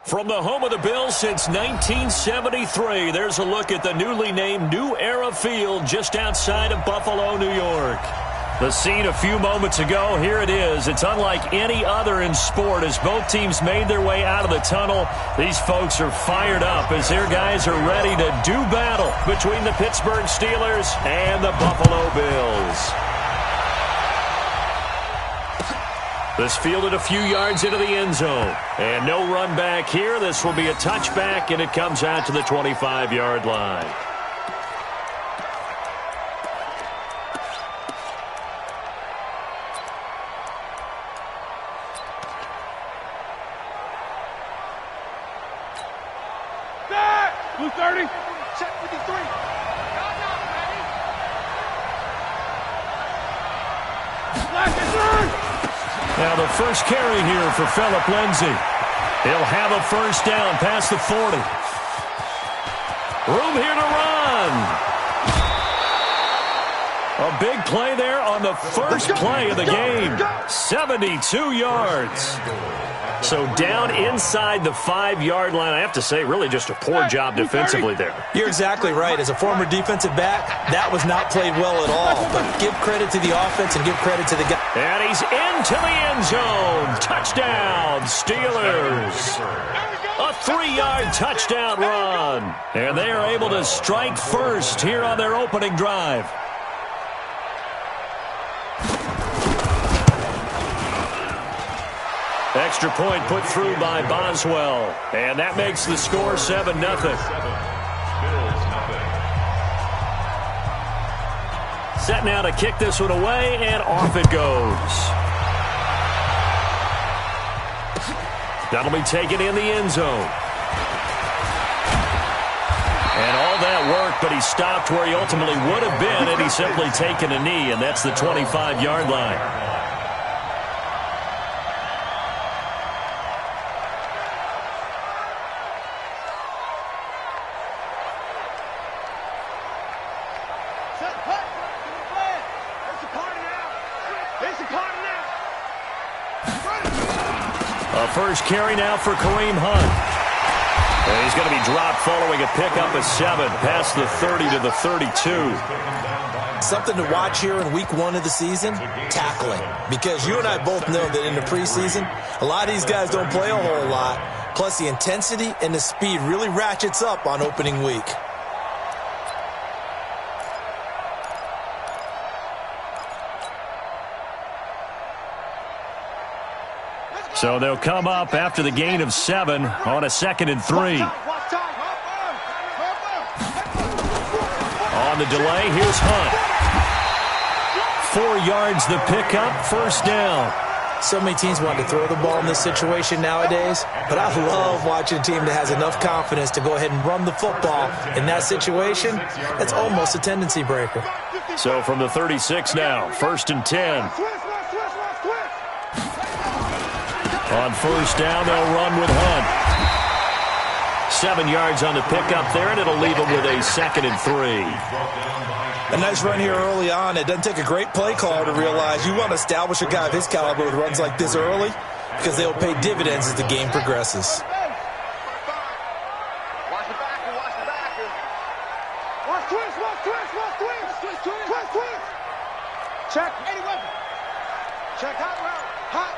From the home of the Bills since 1973, there's a look at the newly named New Era Field just outside of Buffalo, New York. The scene a few moments ago, here it is. It's unlike any other in sport as both teams made their way out of the tunnel. These folks are fired up as their guys are ready to do battle between the Pittsburgh Steelers and the Buffalo Bills. This fielded a few yards into the end zone. And no run back here. This will be a touchback, and it comes out to the 25-yard line. Blue 30. Check 53. Now the first carry here for Phillip Lindsay. He'll have a first down past the 40. Room here to run. A big play there on the first play of the game. 72 yards. So down inside the 5-yard line. I have to say, really just a poor job defensively there. You're exactly right. As a former defensive back, that was not played well at all. But give credit to the offense and give credit to the guy. And he's into the end zone. Touchdown, Steelers. A 3-yard touchdown run. And they are able to strike first here on their opening drive. Extra point put through by Boswell. And that makes the score 7-0. Set now to kick this one away, and off it goes. That'll be taken in the end zone. And all that work, but he stopped where he ultimately would have been had he simply taken a knee, and that's the 25-yard line. First carry now for Kareem Hunt. And he's going to be dropped following a pickup of 7 past the 30 to the 32. Something to watch here in week 1 of the season, tackling. Because you and I both know that in the preseason, a lot of these guys don't play a whole lot. Plus the intensity and the speed really ratchets up on opening week. So they'll come up after the gain of 7 on a 2nd and 3. On the delay, here's Hunt. 4 yards the pickup, first down. So many teams want to throw the ball in this situation nowadays, but I love watching a team that has enough confidence to go ahead and run the football. In that situation, that's almost a tendency breaker. So from the 36 now, 1st and 10. On first down, they'll run with Hunt. 7 yards on the pickup there, and it'll leave them with a 2nd and 3. A nice run here early on. It doesn't take a great play caller to realize you want to establish a guy of his caliber with runs like this early because they'll pay dividends as the game progresses. Watch the backer, watch the backer. Watch twist, watch twist, watch twist. Twist, twist. Check. 81. Check hot route. Hot.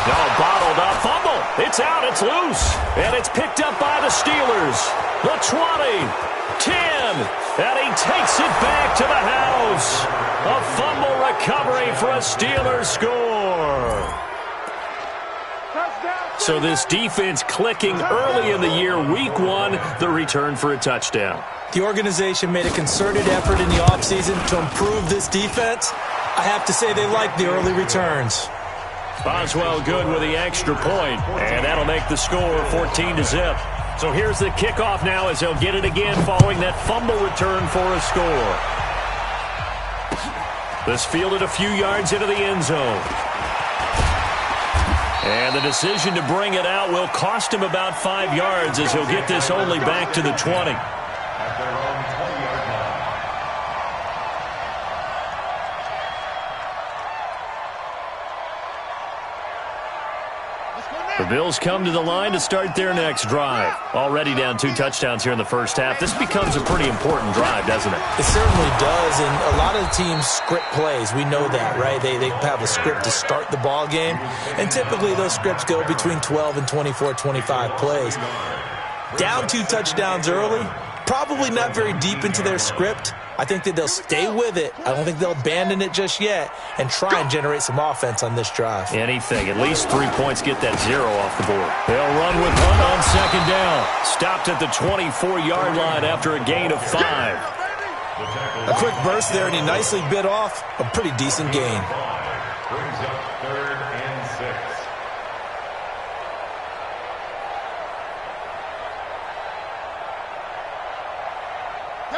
No, bottled up, fumble. It's out, it's loose. And it's picked up by the Steelers. The 20, 10, and he takes it back to the house. A fumble recovery for a Steelers score. So this defense clicking early in the year, week 1, the return for a touchdown. The organization made a concerted effort in the offseason to improve this defense. I have to say they like the early returns. Boswell good with the extra point, and that'll make the score 14-0. So here's the kickoff now as they'll get it again following that fumble return for a score. This fielded a few yards into the end zone. And the decision to bring it out will cost him about 5 yards as he'll get this only back to the 20. The Bills come to the line to start their next drive. Already down 2 touchdowns here in the first half. This becomes a pretty important drive, doesn't it? It certainly does, and a lot of the teams script plays. We know that, right? They have a script to start the ball game, and typically those scripts go between 12 and 24, 25 plays. Down 2 touchdowns early, probably not very deep into their script. I think that they'll stay with it. I don't think they'll abandon it just yet and try and generate some offense on this drive. Anything. At least 3 points, get that 0 off the board. They'll run with 1 on second down. Stopped at the 24-yard line after a gain of 5. A quick burst there, and he nicely bit off a pretty decent gain. Brings up 3rd and 6.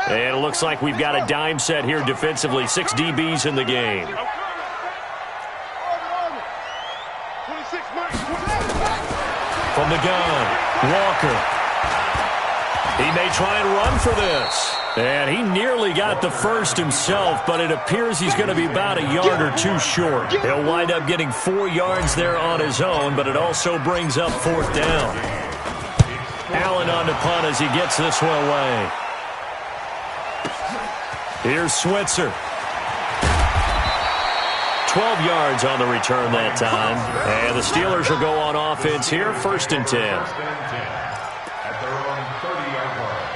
And it looks like we've got a dime set here defensively. 6 DBs in the game. From the gun, Walker. He may try and run for this. And he nearly got the first himself, but it appears he's going to be about a yard or 2 short. He'll wind up getting 4 yards there on his own, but it also brings up 4th down. Allen on the punt as he gets this one away. Here's Switzer. 12 yards on the return that time. And the Steelers will go on offense here, 1st and 10. At their own 30-yard line.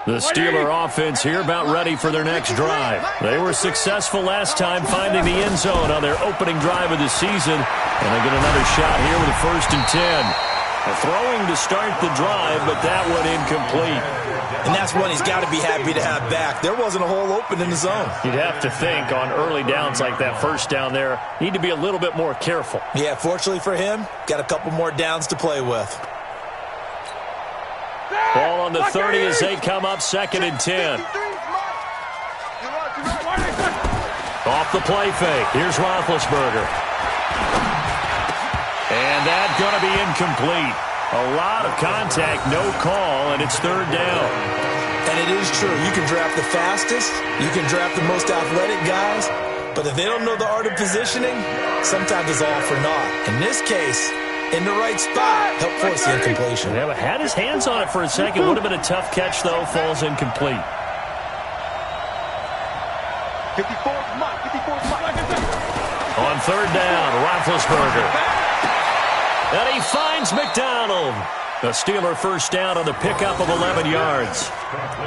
The Steeler offense here about ready for their next drive. They were successful last time finding the end zone on their opening drive of the season. And they get another shot here with a 1st and 10. A throwing to start the drive, but that one incomplete. And that's one he's got to be happy to have back. There wasn't a hole open in the zone. You'd have to think on early downs like that 1st down there, need to be a little bit more careful. Yeah, fortunately for him, got a couple more downs to play with. Ball on the 30 as they come up 2nd and 10. Off the play fake. Here's Roethlisberger. And that's going to be incomplete. A lot of contact, no call, and it's 3rd down. And it is true. You can draft the fastest. You can draft the most athletic guys. But if they don't know the art of positioning, sometimes it's all for naught. In this case, in the right spot, help force the incompletion. Yeah, but had his hands on it for a second. Would have been a tough catch, though. Falls incomplete. 54's Mike. 54's Mike. On 3rd down, Roethlisberger. And he finds McDonald. The Steeler 1st down on the pickup of 11 yards.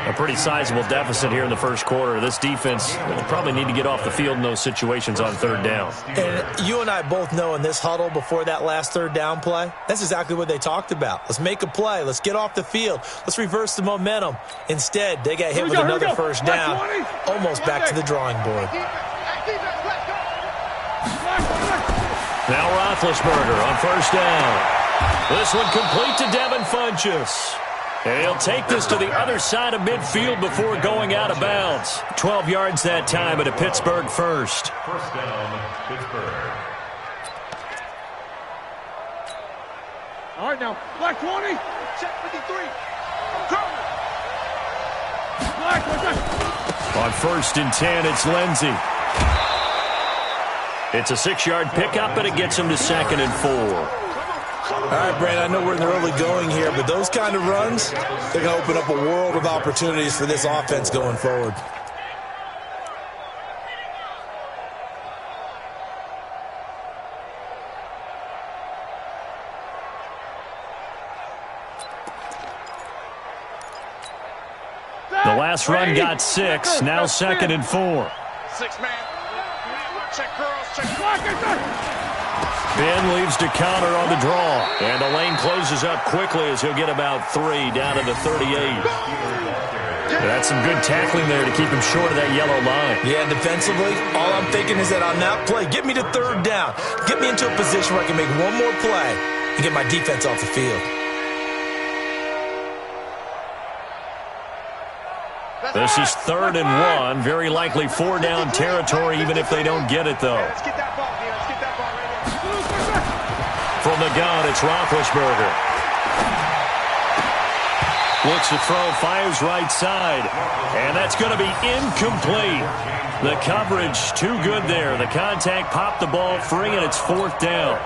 A pretty sizable deficit here in the 1st quarter. This defense will probably need to get off the field in those situations on 3rd down. And you and I both know in this huddle before that last 3rd down play, that's exactly what they talked about. Let's make a play. Let's get off the field. Let's reverse the momentum. Instead, they got hit with another 1st down, almost back to the drawing board. Now Roethlisberger on 1st down. This one complete to Devin Funchess. And he'll take this to the other side of midfield before going out of bounds. 12 yards that time at a Pittsburgh 1st. 1st down, Pittsburgh. All right, now, black 20. Check 53. Black, on 1st and 10, it's Lindsey. It's a 6-yard pickup, and it gets him to 2nd and 4. All right, Brandon, I know we're in the early going here, but those kind of runs, they're going to open up a world of opportunities for this offense going forward. The last run got 6, now 2nd and 4. 6-man. Check girls, check. Ben leaves to counter on the draw. And the lane closes up quickly as he'll get about 3 down to the 38. That's some good tackling there to keep him short of that yellow line. Yeah, defensively, all I'm thinking is that on that play, get me to 3rd down. Get me into a position where I can make one more play and get my defense off the field. This is 3rd and 1. Very likely 4 down territory, even if they don't get it, though. Let's get that ball, man. Let's get that ball right here. From the gun, it's Roethlisberger. Looks to throw, fires right side. And that's going to be incomplete. The coverage too good there. The contact popped the ball free, and it's 4th down.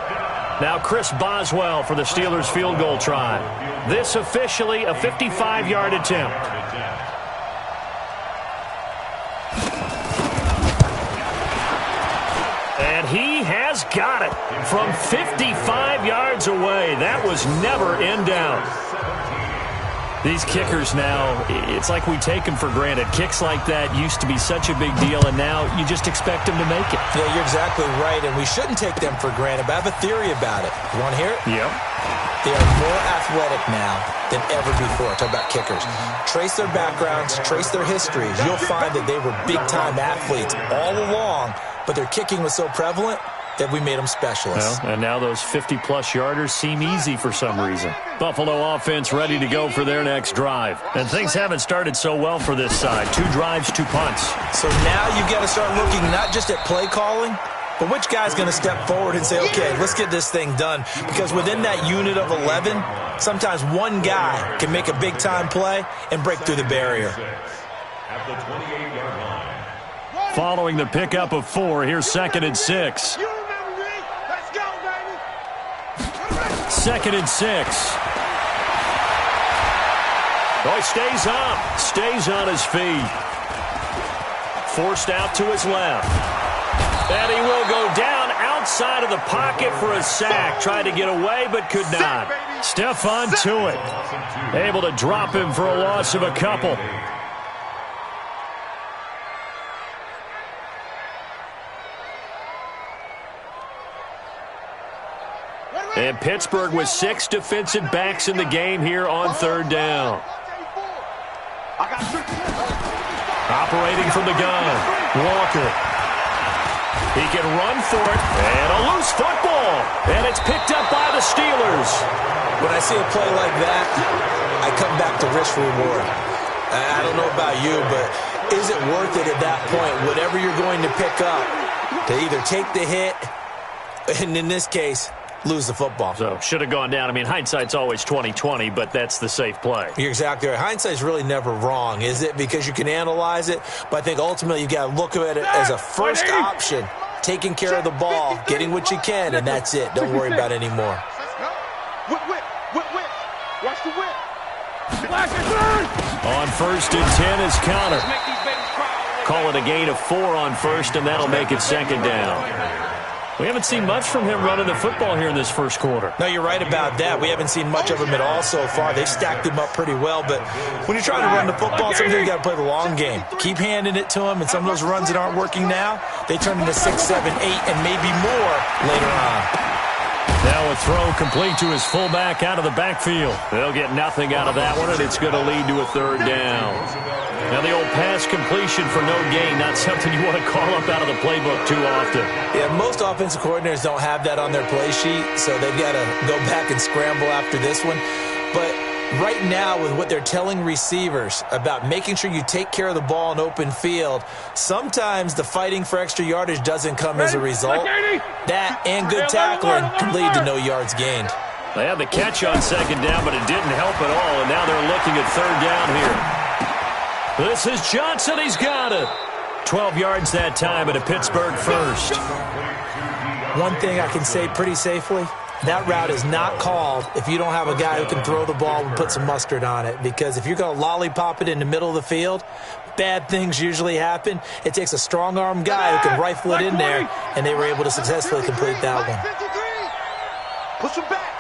Now Chris Boswell for the Steelers field goal try. This officially a 55-yard attempt. And he has got it from 55 yards away. That was never in doubt. These kickers now, it's like we take them for granted. Kicks like that used to be such a big deal, and now you just expect them to make it. Yeah, you're exactly right, and we shouldn't take them for granted, but I have a theory about it. You want to hear it? Yep. They are more athletic now than ever before. Talk about kickers. Trace their backgrounds, trace their histories. You'll find that they were big-time athletes all along, but their kicking was so prevalent that we made them specialists. Well, and now those 50-plus yarders seem easy for some reason. Buffalo offense ready to go for their next drive. And things haven't started so well for this side. 2 drives, 2 punts. So now you got to start looking not just at play calling, but which guy's going to step forward and say, okay, let's get this thing done. Because within that unit of 11, sometimes one guy can make a big-time play and break through the barrier. At the 28-yard line. Following the pickup of 4, here's 2nd and 6. 2nd and 6. Oh, he stays on his feet. Forced out to his left. And he will go down outside of the pocket for a sack. Tried to get away, but could not. Stephon Tuitt able to drop him for a loss of a couple. And Pittsburgh with 6 defensive backs in the game here on 3rd down. Operating from the gun, Walker. He can run for it, and a loose football. And it's picked up by the Steelers. When I see a play like that, I come back to risk-reward. I don't know about you, but is it worth it at that point, whatever you're going to pick up, to either take the hit, and in this case, lose the football? So, should have gone down. I mean, hindsight's always 20/20, but that's the safe play. You're exactly right. Hindsight's really never wrong, is it? Because you can analyze it, but I think ultimately you got to look at it as a first option, taking care of the ball, getting what you can, and that's it. Don't worry about it anymore. Whip. Watch the whip. On 1st and 10 is Connor. Call it a gain of 4 on 1st, and that'll make it 2nd down. We haven't seen much from him running the football here in this first quarter. No, you're right about that. We haven't seen much of him at all so far. They've stacked him up pretty well, but when you're trying to run the football, sometimes you got to play the long game. Keep handing it to him, and some of those runs that aren't working now, they turn into 6, 7, 8, and maybe more later on. Now a throw complete to his fullback out of the backfield. They'll get nothing out of that one, and it's going to lead to a 3rd down. Now the old pass completion for no gain, not something you want to call up out of the playbook too often. Yeah, most offensive coordinators don't have that on their play sheet, so they've got to go back and scramble after this one. But right now, with what they're telling receivers about making sure you take care of the ball in open field, sometimes the fighting for extra yardage doesn't come as a result. That and good tackling can lead to no yards gained. They had the catch on 2nd down, but it didn't help at all, and now they're looking at 3rd down here. This is Johnson. He's got it. 12 yards that time at a Pittsburgh first. One thing I can say pretty safely, that route is not called if you don't have a guy who can throw the ball and put some mustard on it. Because if you're going to lollipop it in the middle of the field, bad things usually happen. It takes a strong-arm guy who can rifle it in there, and they were able to successfully complete that one. Push him back.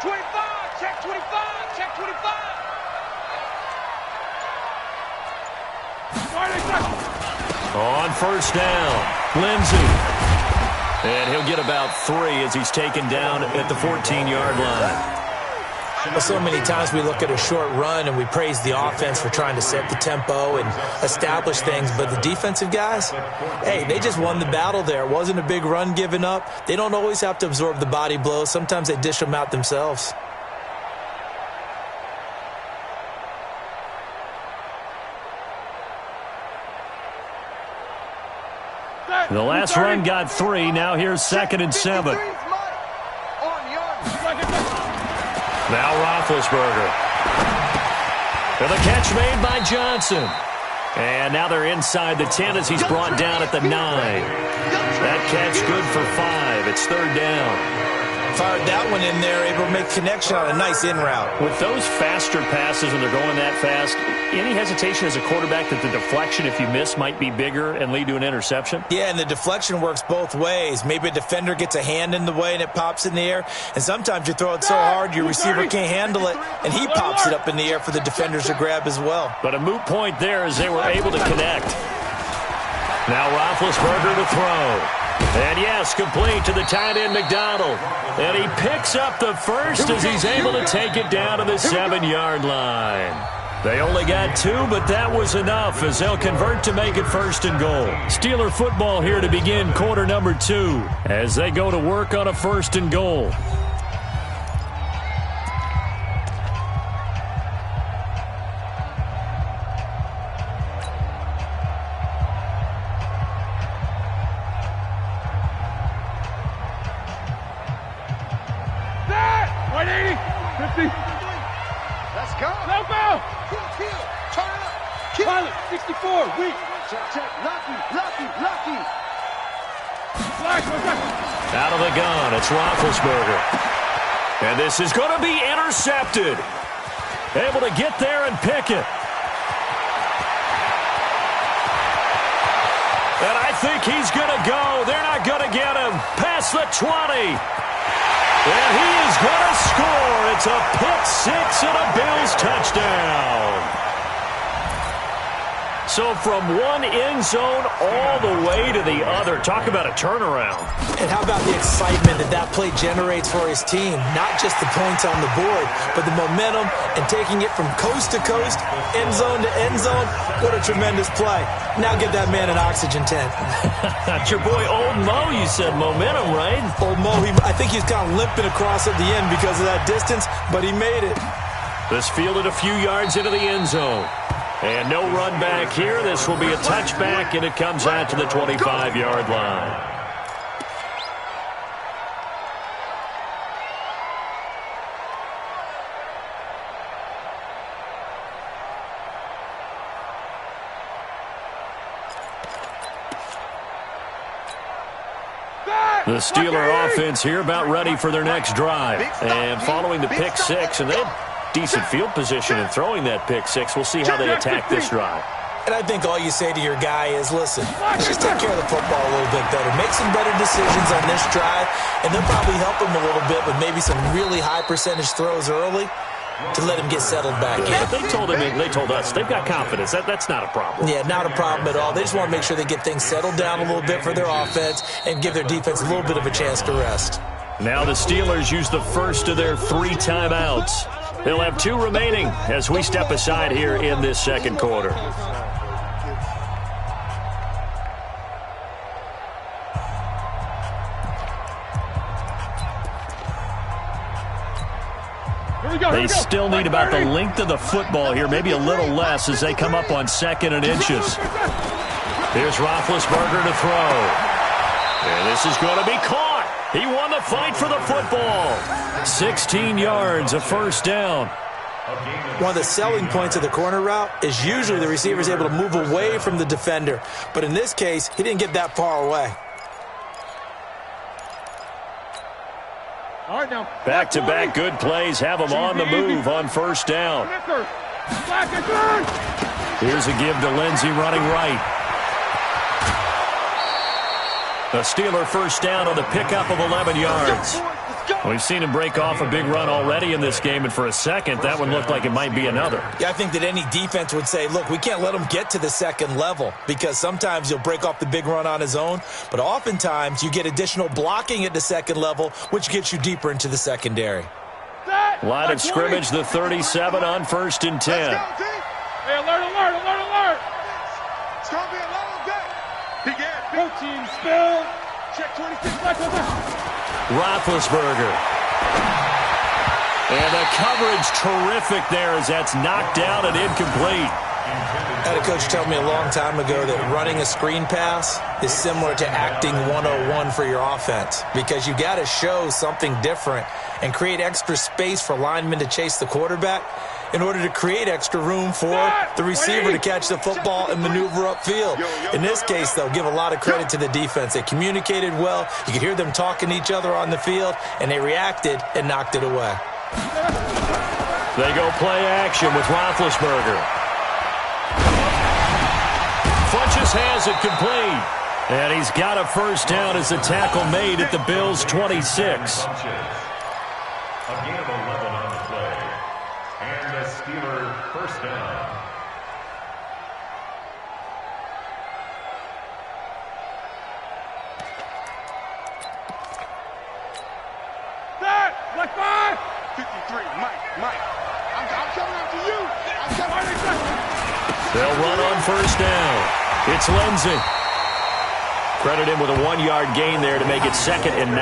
25, check 25, check 25. On 1st down, Lindsey. And he'll get about 3 as he's taken down at the 14-yard line. Well, so many times we look at a short run and we praise the offense for trying to set the tempo and establish things, but the defensive guys, hey, they just won the battle there. It wasn't a big run given up. They don't always have to absorb the body blows. Sometimes they dish them out themselves. The last run got 3. Now here's 2nd and 7. Now Roethlisberger. And the catch made by Johnson. And now they're inside the 10 as he's brought down at the 9. That catch good for 5. It's third down. Fired that one in there, able to make connection on a nice in route. With those faster passes when they're going that fast, any hesitation as a quarterback that the deflection, if you miss, might be bigger and lead to an interception? Yeah, and the deflection works both ways. Maybe a defender gets a hand in the way and it pops in the air, and sometimes you throw it so hard your receiver can't handle it, and he pops it up in the air for the defenders to grab as well. But a moot point there as they were able to connect. Now Roethlisberger to throw. And yes, complete to the tight end McDonald. And he picks up the first as he's able to take it down to the 7-yard line. They only got 2, but that was enough as they'll convert to make it first and goal. Steeler football here to begin quarter number 2 as they go to work on a first and goal. Let's go. No go. Kill. Turn it up. Kill. Pilot, 64. Weak. Check. Lucky. Out of the gun, it's Roethlisberger. And this is going to be intercepted. Able to get there and pick it. And I think he's going to go. They're not going to get him. Past the 20. And he is going to score. It's a pick 6 and a Bills touchdown. So from one end zone all the way to the other. Talk about a turnaround. And how about the excitement that play generates for his team? Not just the points on the board, but the momentum and taking it from coast to coast, end zone to end zone. What a tremendous play. Now give that man an oxygen tent. That's your boy Old Mo, you said. Momentum, right? Old Mo, I think he's kind of limping across at the end because of that distance, but he made it. This fielded a few yards into the end zone. And no run back here. This will be a touchback, and it comes out to the 25-yard line. The Steeler offense here about ready for their next drive. And following the pick 6, and they had decent field position in throwing that pick 6. We'll see how they attack this drive. And I think all you say to your guy is, listen, just take care of the football a little bit better. Make some better decisions on this drive, and they'll probably help him a little bit with maybe some really high percentage throws early to let him get settled back in. But they told us they've got confidence. That's not a problem. Yeah, not a problem at all. They just want to make sure they get things settled down a little bit for their offense and give their defense a little bit of a chance to rest. Now the Steelers use the first of their 3 timeouts. They'll have 2 remaining as we step aside here in this second quarter. They still need about the length of the football here, maybe a little less as they come up on 2nd and inches. Here's Roethlisberger to throw. And this is going to be caught. He won the fight for the football. 16 yards, a first down. One of the selling points of the corner route is usually the receiver is able to move away from the defender. But in this case, he didn't get that far away. Back-to-back good plays have them on the move on first down. Here's a give to Lindsey running right. The Steeler first down on the pickup of 11 yards. We've seen him break off a big run already in this game, and for a second, that one looked like it might be another. Yeah, I think that any defense would say, look, we can't let him get to the second level because sometimes he'll break off the big run on his own, but oftentimes you get additional blocking at the second level, which gets you deeper into the secondary. Line of scrimmage, the 37 on 1st and 10. Hey, alert. It's going to be a long day. Begin. Protein spill. Check 26. Roethlisberger. And the coverage terrific there as that's knocked down and incomplete. I had a coach tell me a long time ago that running a screen pass is similar to acting 101 for your offense because you got to show something different and create extra space for linemen to chase the quarterback. in order to create extra room for the receiver to catch the football and maneuver upfield. In this case, though, give a lot of credit to the defense. They communicated well. You could hear them talking to each other on the field, and they reacted and knocked it away. They go play action with Roethlisberger. Funches has it complete. And he's got a first down as the tackle made at the Bills' 26. A gain of 11 on the play. And the Steeler first down. Third, what five? 53, Mike. I'm coming after you. I'm coming after you. They'll run on first down. It's Lindsey. Credit him with a 1-yard gain there to make it 2nd and 9.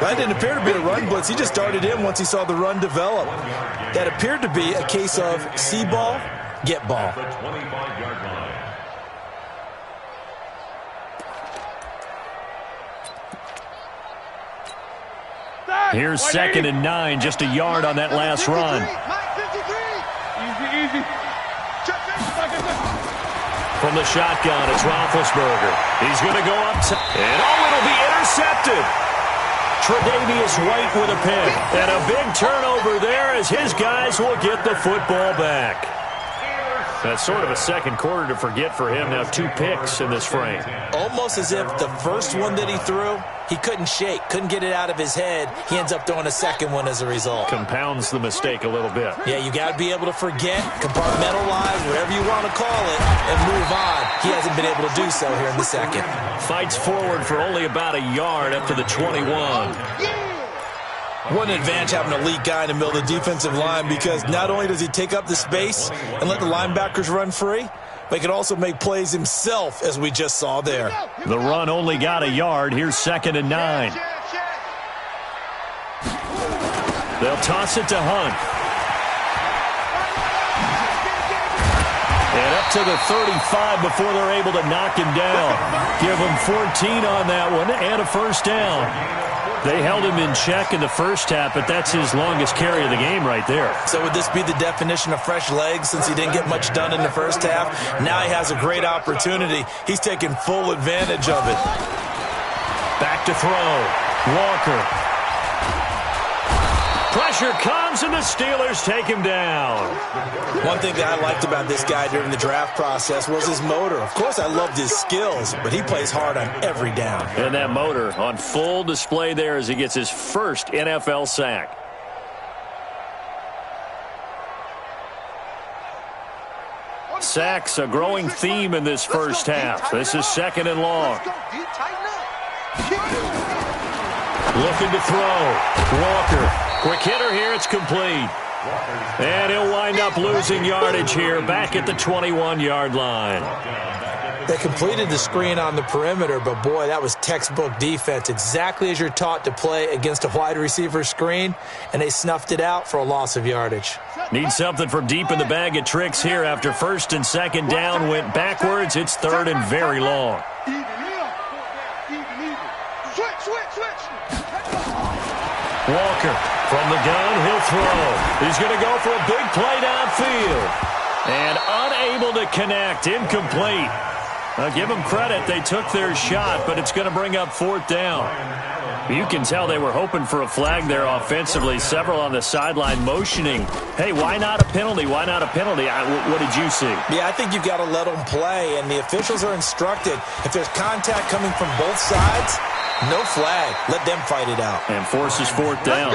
That didn't appear to be a run blitz. He just darted in once he saw the run develop. That appeared to be a case of see ball, get ball. The 25-yard line. Here's 2nd and 9, just a yard on that last run. Easy. From the shotgun, it's Roethlisberger. He's going to go up, and it'll be intercepted. Tre'Davious White with a pick, and a big turnover there as his guys will get the football back. That's sort of a second quarter to forget for him. Now 2 picks in this frame. Almost as if the first one that he threw, he couldn't shake, couldn't get it out of his head. He ends up throwing a second one as a result. Compounds the mistake a little bit. Yeah, you got to be able to forget, compartmentalize, whatever you want to call it, and move on. He hasn't been able to do so here in the second. Fights forward for only about a yard up to the 21. What an advantage having an elite guy in the middle of the defensive line, because not only does he take up the space and let the linebackers run free, but he can also make plays himself, as we just saw there. The run only got a yard. Here's 2nd and 9. They'll toss it to Hunt. And up to the 35 before they're able to knock him down. Give him 14 on that one and a first down. They held him in check in the first half, but that's his longest carry of the game right there. So would this be the definition of fresh legs since he didn't get much done in the first half? Now he has a great opportunity. He's taking full advantage of it. Back to throw. Walker. Pressure comes, and the Steelers take him down. One thing that I liked about this guy during the draft process was his motor. Of course, I loved his skills, but he plays hard on every down. And that motor on full display there as he gets his first NFL sack. Sacks, a growing theme in this first half. This is 2nd and long. Looking to throw. Walker. Quick hitter here. It's complete. And he'll wind up losing yardage here back at the 21-yard line. They completed the screen on the perimeter, but boy, that was textbook defense. Exactly as you're taught to play against a wide receiver screen, and they snuffed it out for a loss of yardage. Need something from deep in the bag of tricks here after 1st and 2nd down went backwards. It's 3rd and very long. Walker from the gun, he'll throw. He's going to go for a big play downfield. And unable to connect, incomplete. Give them credit, they took their shot, but it's going to bring up 4th down. You can tell they were hoping for a flag there offensively. Several on the sideline motioning, hey, why not a penalty? Why not a penalty? What did you see? Yeah, I think you've got to let them play, and the officials are instructed. If there's contact coming from both sides, no flag. Let them fight it out. And forces 4th down.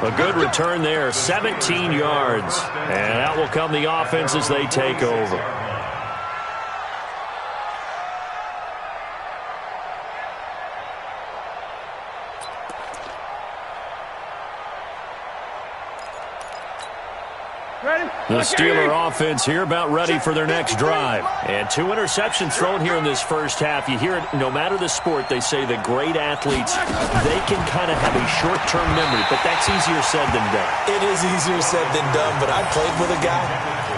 A good return there, 17 yards. And out will come the offense as they take over. The Steeler offense here about ready for their next drive. And 2 interceptions thrown here in this first half. You hear it, no matter the sport, they say the great athletes, they can kind of have a short-term memory, but that's easier said than done. It is easier said than done, but I played with a guy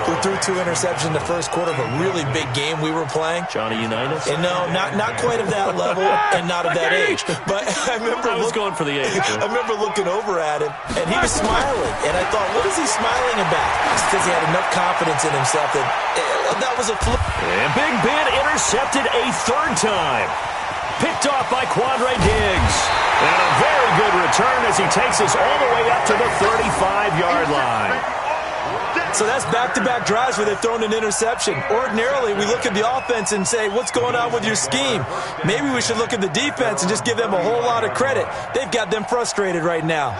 who threw 2 interceptions in the first quarter of a really big game we were playing. Johnny Unitas? And no, not quite of that level and not of that age. But I was going for the age. I remember looking over at him, and he was smiling. And I thought, what is he smiling about? It's because he had enough confidence in himself that was a fluke. And Big Ben intercepted a 3rd time. Picked off by Quandre Diggs. And a very good return as he takes us all the way up to the 35-yard line. So that's back-to-back drives where they've thrown an interception. Ordinarily, we look at the offense and say, what's going on with your scheme? Maybe we should look at the defense and just give them a whole lot of credit. They've got them frustrated right now.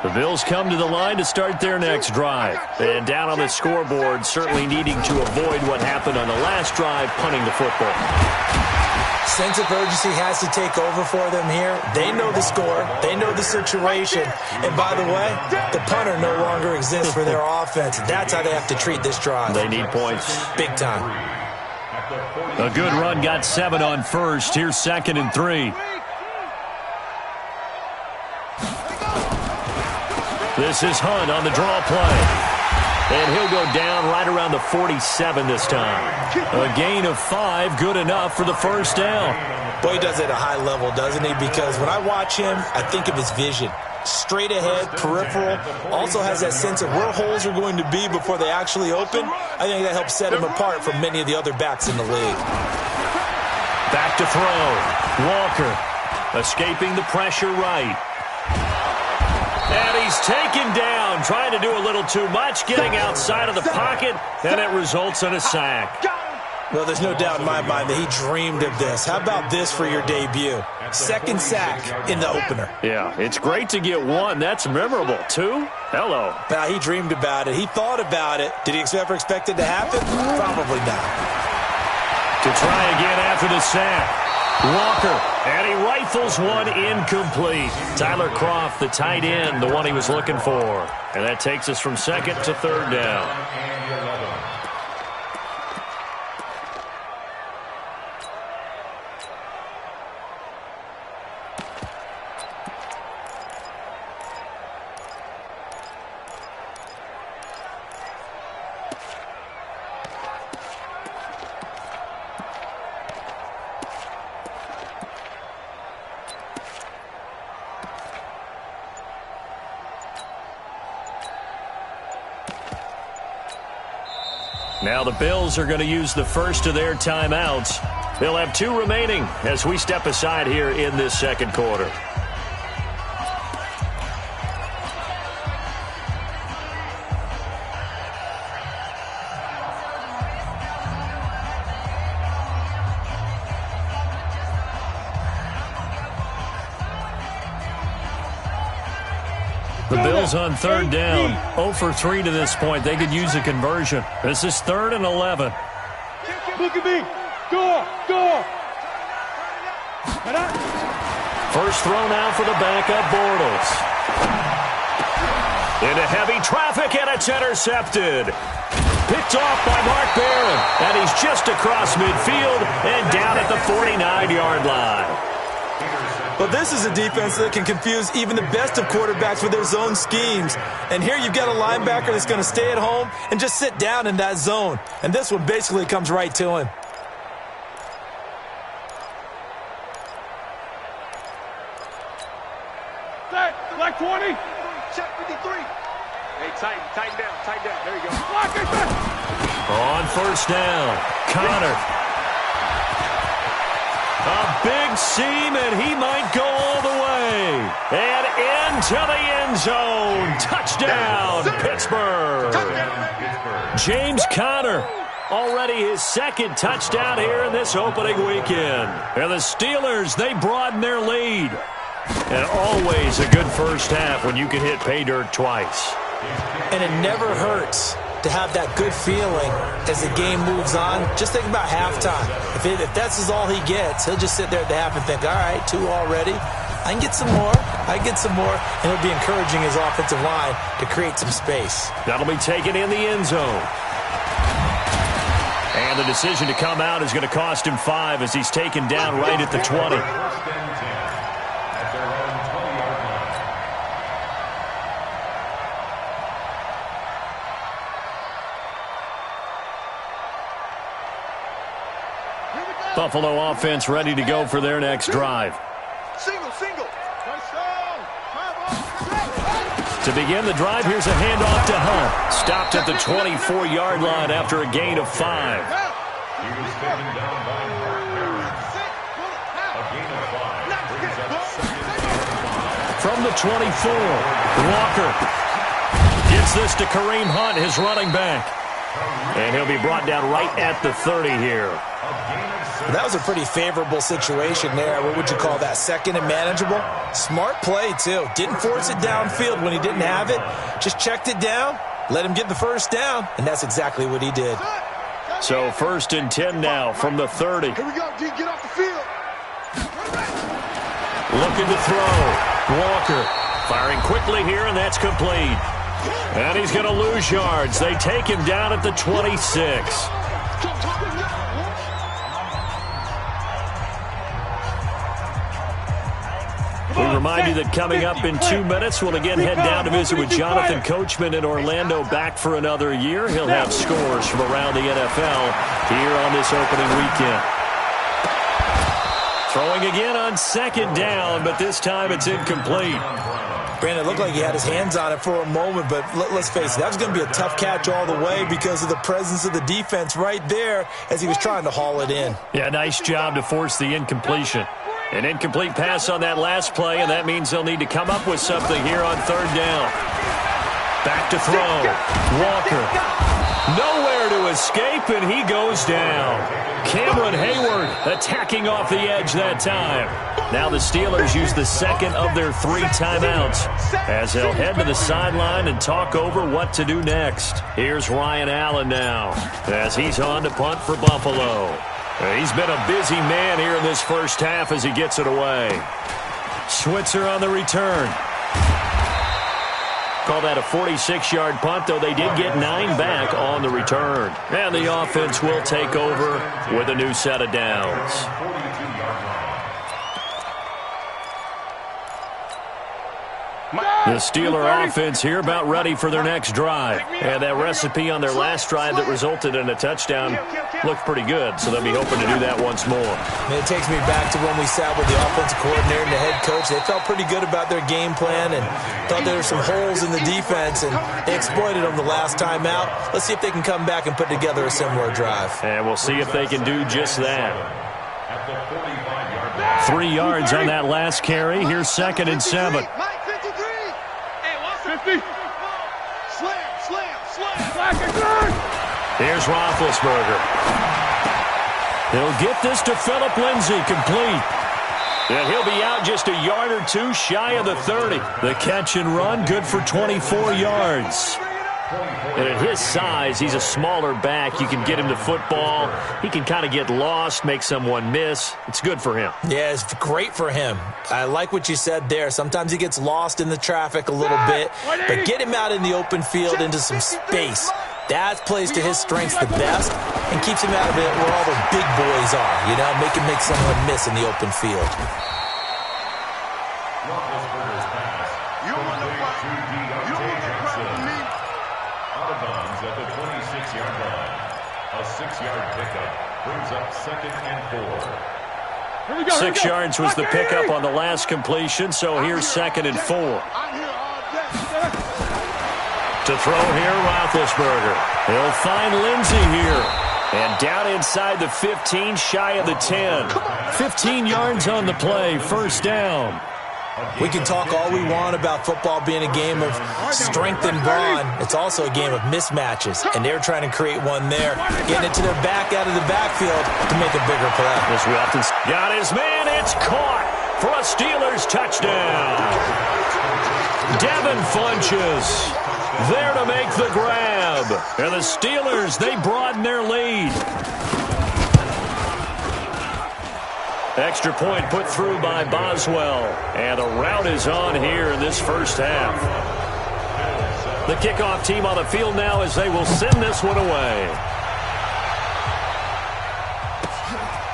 The Bills come to the line to start their next drive. And down on the scoreboard, certainly needing to avoid what happened on the last drive, punting the football. Sense of urgency has to take over for them here. They know the score. They know the situation. And by the way, the punter no longer exists for their offense. That's how they have to treat this drive. They need points. Big time. A good run got 7 on first. Here's 2nd and 3. This is Hunt on the draw play. And he'll go down right around the 47 this time. A gain of 5, good enough for the first down. Boy, he does it at a high level, doesn't he? Because when I watch him, I think of his vision. Straight ahead, peripheral. Also has that sense of where holes are going to be before they actually open. I think that helps set him apart from many of the other backs in the league. Back to throw. Walker escaping the pressure right. And he's taken down, trying to do a little too much, getting outside of the pocket, and it results in a sack. Well, there's no doubt in my mind that he dreamed of this. How about this for your debut? 2nd sack in the opener. Yeah, it's great to get 1. That's memorable. 2? Hello. Now, he dreamed about it. He thought about it. Did he ever expect it to happen? Probably not. To try again after the sack. Walker, and he rifles one incomplete. Tyler Kroft, the tight end, the one he was looking for. And that takes us from 2nd to 3rd down. Now the Bills are going to use the first of their timeouts. They'll have 2 remaining as we step aside here in this 2nd quarter. The Bills on 3rd down, 0 for 3 to this point. They could use a conversion. This is 3rd and 11. Look at me. Go. First throw now for the backup, Bortles. Into heavy traffic, and it's intercepted. Picked off by Mark Barron, and he's just across midfield and down at the 49-yard line. But this is a defense that can confuse even the best of quarterbacks with their zone schemes. And here you've got a linebacker that's going to stay at home and just sit down in that zone. And this one basically comes right to him. Like 20. Check 53. Hey, tighten down. There you go. On first down, Connor. A big seam, and he might go all the way. And into the end zone. Touchdown, Pittsburgh. James Conner, already his 2nd touchdown here in this opening weekend. And the Steelers, they broaden their lead. And always a good first half when you can hit pay dirt twice. And it never hurts to have that good feeling as the game moves on. Just think about halftime. If that's all he gets, he'll just sit there at the half and think, all right, 2 already. I can get some more. And he'll be encouraging his offensive line to create some space. That'll be taken in the end zone. And the decision to come out is going to cost him 5 as he's taken down right at the 20. Buffalo offense ready to go for their next drive. Single. To begin the drive, here's a handoff to Hunt. Stopped at the 24-yard line after a gain of 5. He was taken down by Mark Barron. A gain of 5 brings up second and 5. From the 24, Walker gets this to Kareem Hunt, his running back. And he'll be brought down right at the 30 here. That was a pretty favorable situation there. What would you call that? Second and manageable? Smart play, too. Didn't force it downfield when he didn't have it. Just checked it down, let him get the first down, and that's exactly what he did. So 1st and 10 now from the 30. Here we go, D. Get off the field. Looking to throw. Walker firing quickly here, and that's complete. And he's going to lose yards. They take him down at the 26. We remind you that coming up in 2 minutes, we'll again head down to visit with Jonathan Coachman in Orlando, back for another year. He'll have scores from around the NFL here on this opening weekend. Throwing again on 2nd down, but this time it's incomplete. Brandon, it looked like he had his hands on it for a moment, but let's face it, that was going to be a tough catch all the way because of the presence of the defense right there as he was trying to haul it in. Yeah, nice job to force the incompletion. An incomplete pass on that last play, and that means they'll need to come up with something here on 3rd down. Back to throw. Walker. Nowhere to escape, and he goes down. Cameron Hayward attacking off the edge that time. Now the Steelers use the 2nd of their 3 timeouts as they'll head to the sideline and talk over what to do next. Here's Ryan Allen now as he's on to punt for Buffalo. He's been a busy man here in this first half as he gets it away. Switzer on the return. Call that a 46-yard punt, though they did get 9 back on the return. And the offense will take over with a new set of downs. The Steeler offense here about ready for their next drive. And that recipe on their last drive that resulted in a touchdown looked pretty good, so they'll be hoping to do that once more. And it takes me back to when we sat with the offensive coordinator and the head coach. They felt pretty good about their game plan and thought there were some holes in the defense, and they exploited them the last time out. Let's see if they can come back and put together a similar drive. And we'll see if they can do just that. 3 yards on that last carry. Here's 2nd and 7. 50. Slam. Here's Roethlisberger. He'll get this to Phillip Lindsay, complete. And he'll be out just a yard or 2 shy of the 30. The catch and run, good for 24 yards. And at his size, he's a smaller back. You can get him to football. He can kind of get lost, make someone miss. It's good for him. Yeah, it's great for him. I like what you said there. Sometimes he gets lost in the traffic a little bit, but get him out in the open field into some space. That plays to his strengths the best and keeps him out of it where all the big boys are, you know, make someone miss in the open field. You don't want to fight me. Out of bounds at the 26-yard line. A 6-yard pickup brings up 2nd and 4. 6 yards was the pickup on the last completion, so here's 2nd and 4. To throw here, Roethlisberger. He'll find Lindsay here. And down inside the 15, shy of the 10. 15 yards on the play, 1st down. We can talk all we want about football being a game of strength and brawn. It's also a game of mismatches, and they're trying to create one there, getting it to their back out of the backfield to make a bigger play. As we often got his man, it's caught for a Steelers touchdown. Devin Funches there to make the grab. And the Steelers, they broaden their lead. Extra point put through by Boswell. And the rout is on here in this first half. The kickoff team on the field now as they will send this one away.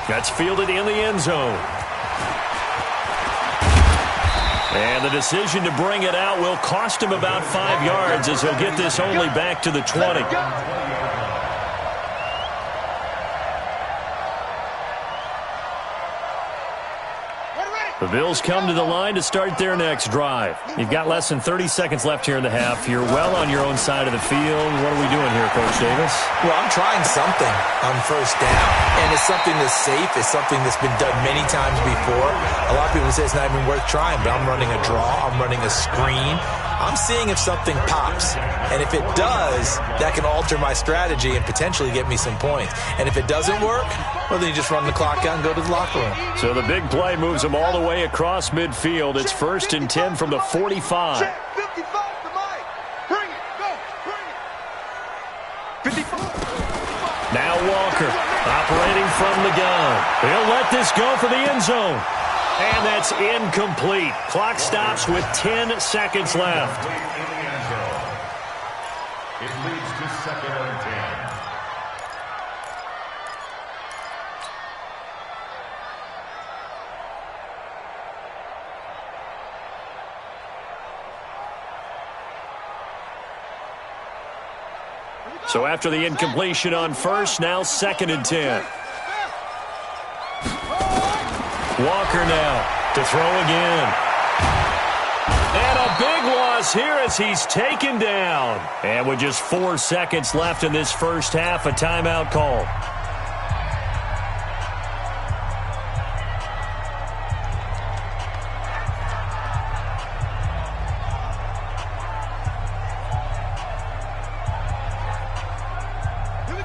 That's fielded in the end zone. And the decision to bring it out will cost him about 5 yards as he'll get this only back to the 20. The Bills come to the line to start their next drive. You've got less than 30 seconds left here in the half. You're well on your own side of the field. What are we doing here, Coach Davis? Well, I'm trying something on first down, and it's something that's safe. It's something that's been done many times before. A lot of people say it's not even worth trying, but I'm running a draw. I'm running a screen. I'm seeing if something pops, and if it does, that can alter my strategy and potentially get me some points. And if it doesn't work, well, then you just run the clock out and go to the locker room. So the big play moves them all the way across midfield. It's 1st and 10 from the 45. Check, 55 to Mike. Bring it, go, bring it. 55. Now Walker operating from the gun. He'll let this go for the end zone. And that's incomplete. Clock stops with 10 seconds left. In the end zone. It leads to 2nd and 10. So after the incompletion on first, now 2nd and 10. Walker now to throw again. And a big loss here as he's taken down. And with just 4 seconds left in this first half, a timeout call.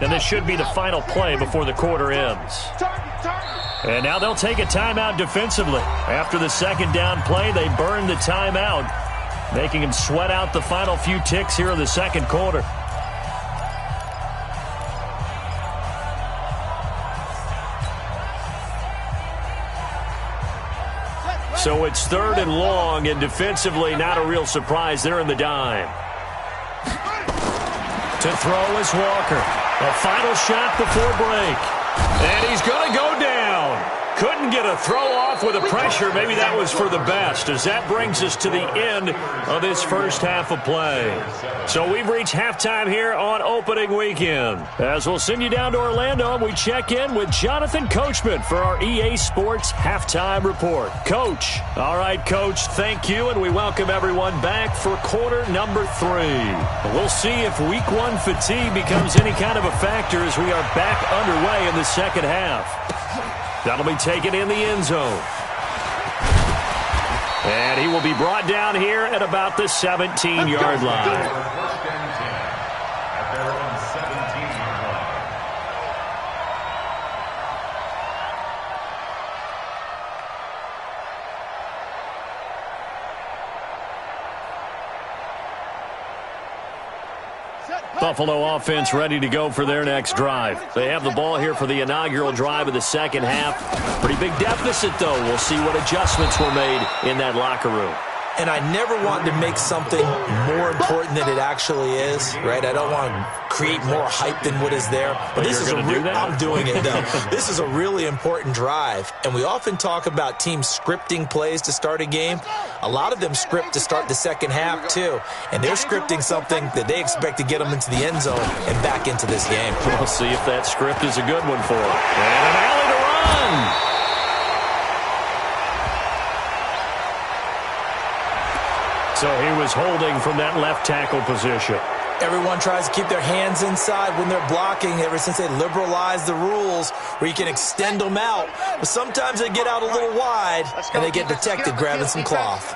And this should be the final play before the quarter ends. And now they'll take a timeout defensively. After the second down play, they burn the timeout, making them sweat out the final few ticks here in the second quarter. So it's 3rd and long, and defensively not a real surprise. They're in the dime. To throw is Walker. A final shot before break. And he's going to go down. Couldn't get a throw off with the pressure. Maybe that was for the best, as that brings us to the end of this first half of play. So we've reached halftime here on opening weekend. As we'll send you down to Orlando, we check in with Jonathan Coachman for our EA Sports Halftime Report. Coach. All right, Coach, thank you, and we welcome everyone back for quarter number 3. We'll see if week 1 fatigue becomes any kind of a factor as we are back underway in the second half. That'll be taken in the end zone. And he will be brought down here at about the 17-yard line. 1st and 10 at their own 17-yard line. Buffalo offense ready to go for their next drive. They have the ball here for the inaugural drive of the second half. Pretty big deficit, though. We'll see what adjustments were made in that locker room. And I never want to make something more important than it actually is, right? I don't want to create more hype than what is there. But this is I'm doing it, though. This is a really important drive. And we often talk about teams scripting plays to start a game. A lot of them script to start the second half, too. And they're scripting something that they expect to get them into the end zone and back into this game. We'll see if that script is a good one for them. And an alley to run. So he was holding from that left tackle position. Everyone tries to keep their hands inside when they're blocking ever since they liberalized the rules where you can extend them out. But sometimes they get out a little wide and they get detected grabbing some cloth.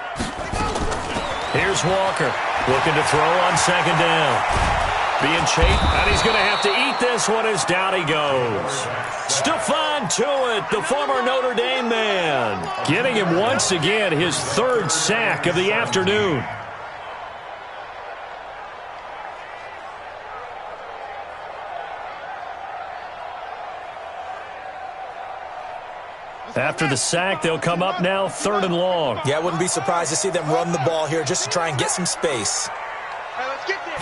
Here's Walker looking to throw on second down. Being chased, and he's going to have to eat this one as down he goes. Stephon Tuitt, the former Notre Dame man, getting him once again his 3rd sack of the afternoon. After the sack, they'll come up now 3rd and long. Yeah, I wouldn't be surprised to see them run the ball here just to try and get some space. Hey, let's get there.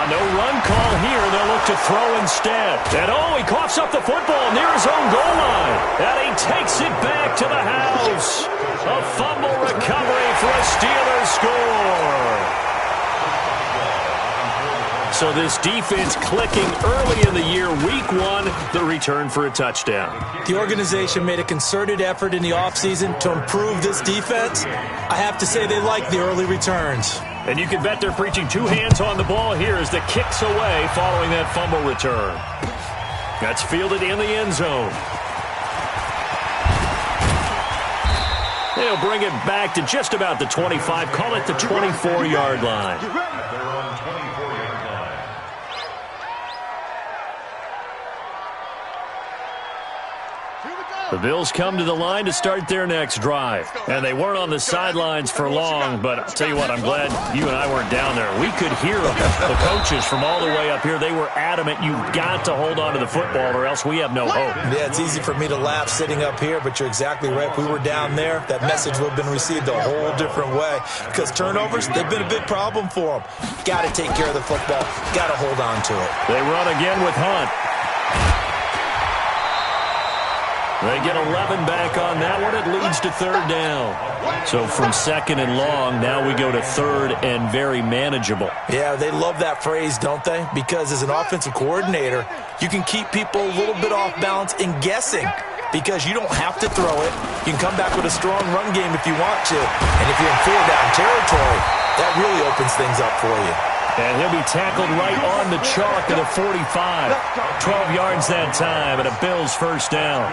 No run call here. They'll look to throw instead. And he coughs up the football near his own goal line. And he takes it back to the house. A fumble recovery for a Steelers score. So this defense clicking early in the year, week one, the return for a touchdown. The organization made a concerted effort in the offseason to improve this defense. I have to say they like the early returns. And you can bet they're preaching two hands on the ball here as the kick's away following that fumble return. That's fielded in the end zone. They'll bring it back to just about the 25. Call it the 24-yard line. They're on 24-yard line. The Bills come to the line to start their next drive. And they weren't on the sidelines for long, but I'll tell you what, I'm glad you and I weren't down there. We could hear them. The coaches from all the way up here, they were adamant, you've got to hold on to the football or else we have no hope. Yeah, it's easy for me to laugh sitting up here, but you're exactly right. If we were down there, that message would have been received a whole different way. Because turnovers, they've been a big problem for them. Got to take care of the football. Got to hold on to it. They run again with Hunt. They get 11 back on that one. It leads to third down. So from second and long, now we go to third and very manageable. Yeah, they love that phrase, don't they? Because as an offensive coordinator, you can keep people a little bit off balance in guessing because you don't have to throw it. You can come back with a strong run game if you want to. And if you're in four-down territory, that really opens things up for you. And he'll be tackled right on the chalk at the 45. 12 yards that time, and a Bills first down.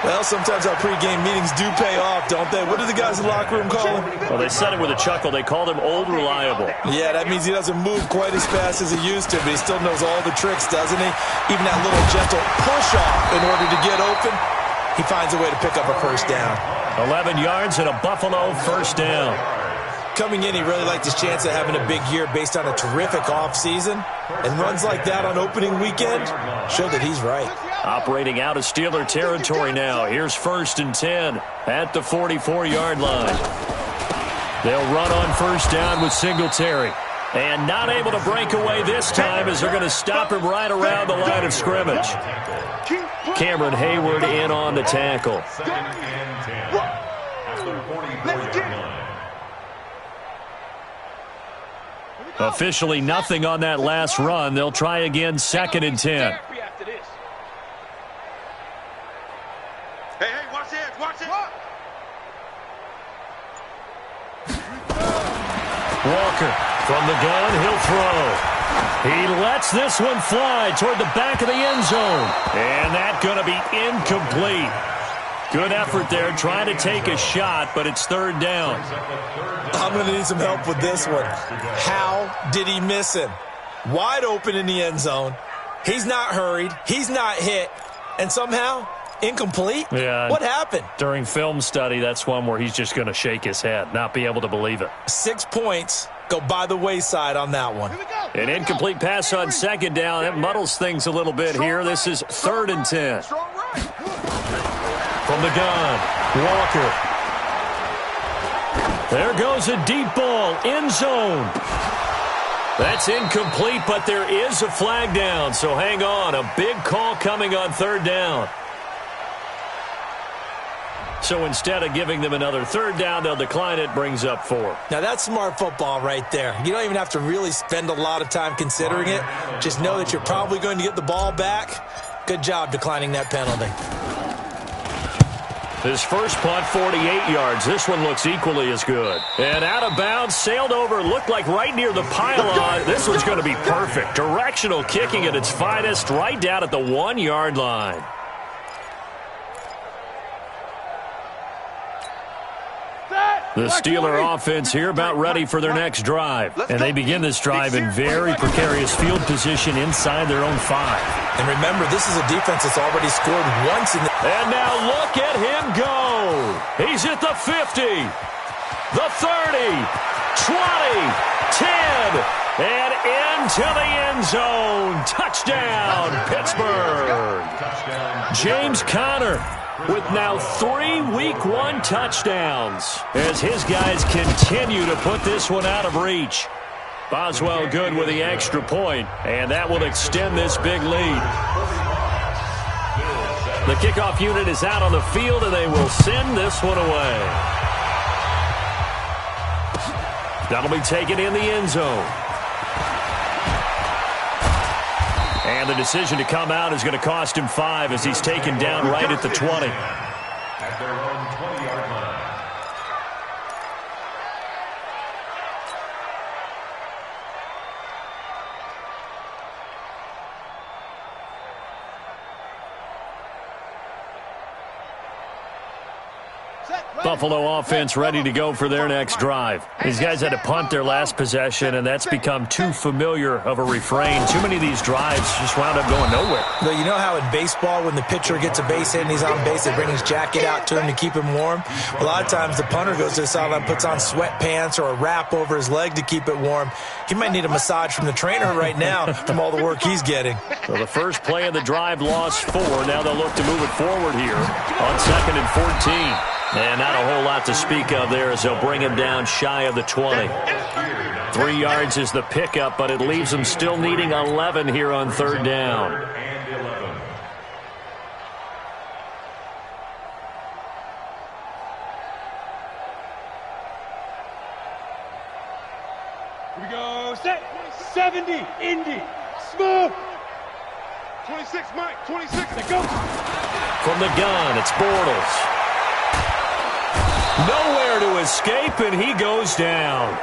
Well, sometimes our pregame meetings do pay off, don't they? What do the guys in the locker room call him? Well, they said it with a chuckle. They called him Old Reliable. Yeah, that means he doesn't move quite as fast as he used to, but he still knows all the tricks, doesn't he? Even that little gentle push-off in order to get open, he finds a way to pick up a first down. 11 yards and a Buffalo first down. Coming in, he really liked his chance of having a big year based on a terrific offseason. And runs like that on opening weekend show that he's right. Operating out of Steeler territory now. Here's first and 10 at the 44-yard line. They'll run on first down with Singletary. And not able to break away this time as they're going to stop him right around the line of scrimmage. Cameron Hayward in on the tackle. Second and 10 at the 44-yard line. Officially nothing on that last run. They'll try again second and 10. Hey, watch it, watch it. Walker from the gun, he'll throw. He lets this one fly toward the back of the end zone. And that's going to be incomplete. Good effort there, trying to take a shot, but it's third down. I'm going to need some help with this one. How did he miss him? Wide open in the end zone. He's not hurried. He's not hit. And somehow, incomplete? Yeah. What happened? During film study, that's one where he's just going to shake his head, not be able to believe it. 6 points go by the wayside on that one. An incomplete pass on second down. That muddles things a little bit here. This is third and 10. From the gun, Walker. There goes a deep ball, end zone. That's incomplete, but there is a flag down, so hang on. A big call coming on third down. So instead of giving them another third down, they'll decline it, brings up 4. Now, that's smart football right there. You don't even have to really spend a lot of time considering it. Just know that you're probably going to get the ball back. Good job declining that penalty. His first punt, 48 yards. This one looks equally as good. And out of bounds, sailed over, looked like right near the pylon. This one's going to be perfect. Directional kicking at its finest, right down at the 1-yard line. The Steeler offense here about ready for their next drive. And they begin this drive in very precarious field position inside their own 5. And remember, this is a defense that's already scored once in the... And now look at him go. He's at the 50, the 30, 20, 10, and into the end zone. Touchdown, Pittsburgh. James Conner with now 3 Week 1 touchdowns as his guys continue to put this one out of reach. Boswell good with the extra point, and that will extend this big lead. The kickoff unit is out on the field, and they will send this one away. That'll be taken in the end zone. And the decision to come out is going to cost him 5 as he's taken down right at the 20. At their own 20-yard line. Buffalo offense ready to go for their next drive. These guys had to punt their last possession, and that's become too familiar of a refrain. Too many of these drives just wound up going nowhere. Well, you know how in baseball, when the pitcher gets a base hit and he's on base, they bring his jacket out to him to keep him warm? A lot of times the punter goes to the sideline, puts on sweatpants or a wrap over his leg to keep it warm. He might need a massage from the trainer right now from all the work he's getting. So the first play of the drive lost 4. Now they'll look to move it forward here on 2nd and 14. And not a whole lot to speak of there as they'll bring him down shy of the 20. 3 yards is the pickup, but it leaves him still needing 11 here on 3rd down. And 11. Here we go. Set. 70. Indy. Smooth. 26, Mike. 26. Let go. From the gun, it's Bortles. Nowhere to escape, and he goes down.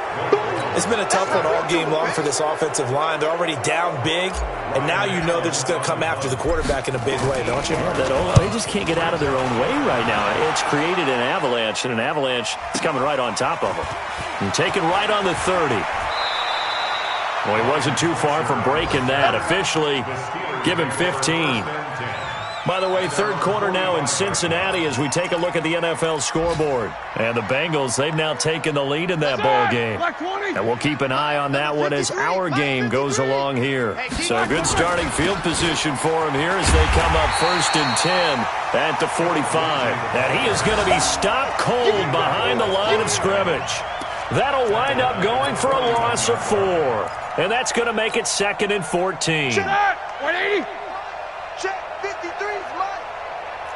It's been a tough one all game long for this offensive line. They're already down big, and now you know they're just going to come after the quarterback in a big way, don't you? Yeah, they just can't get out of their own way right now. It's created an avalanche, and an avalanche is coming right on top of them. And taken right on the 30. Well, he wasn't too far from breaking that. Officially, give him 15. By the way, 3rd quarter now in Cincinnati as we take a look at the NFL scoreboard. And the Bengals, they've now taken the lead in that ball game. And we'll keep an eye on that one as our game goes along here. So good starting field position for him here as they come up 1st and 10 at the 45. And he is going to be stopped cold behind the line of scrimmage. That'll wind up going for a loss of 4. And that's going to make it 2nd and 14. 180. Check. 53's mine.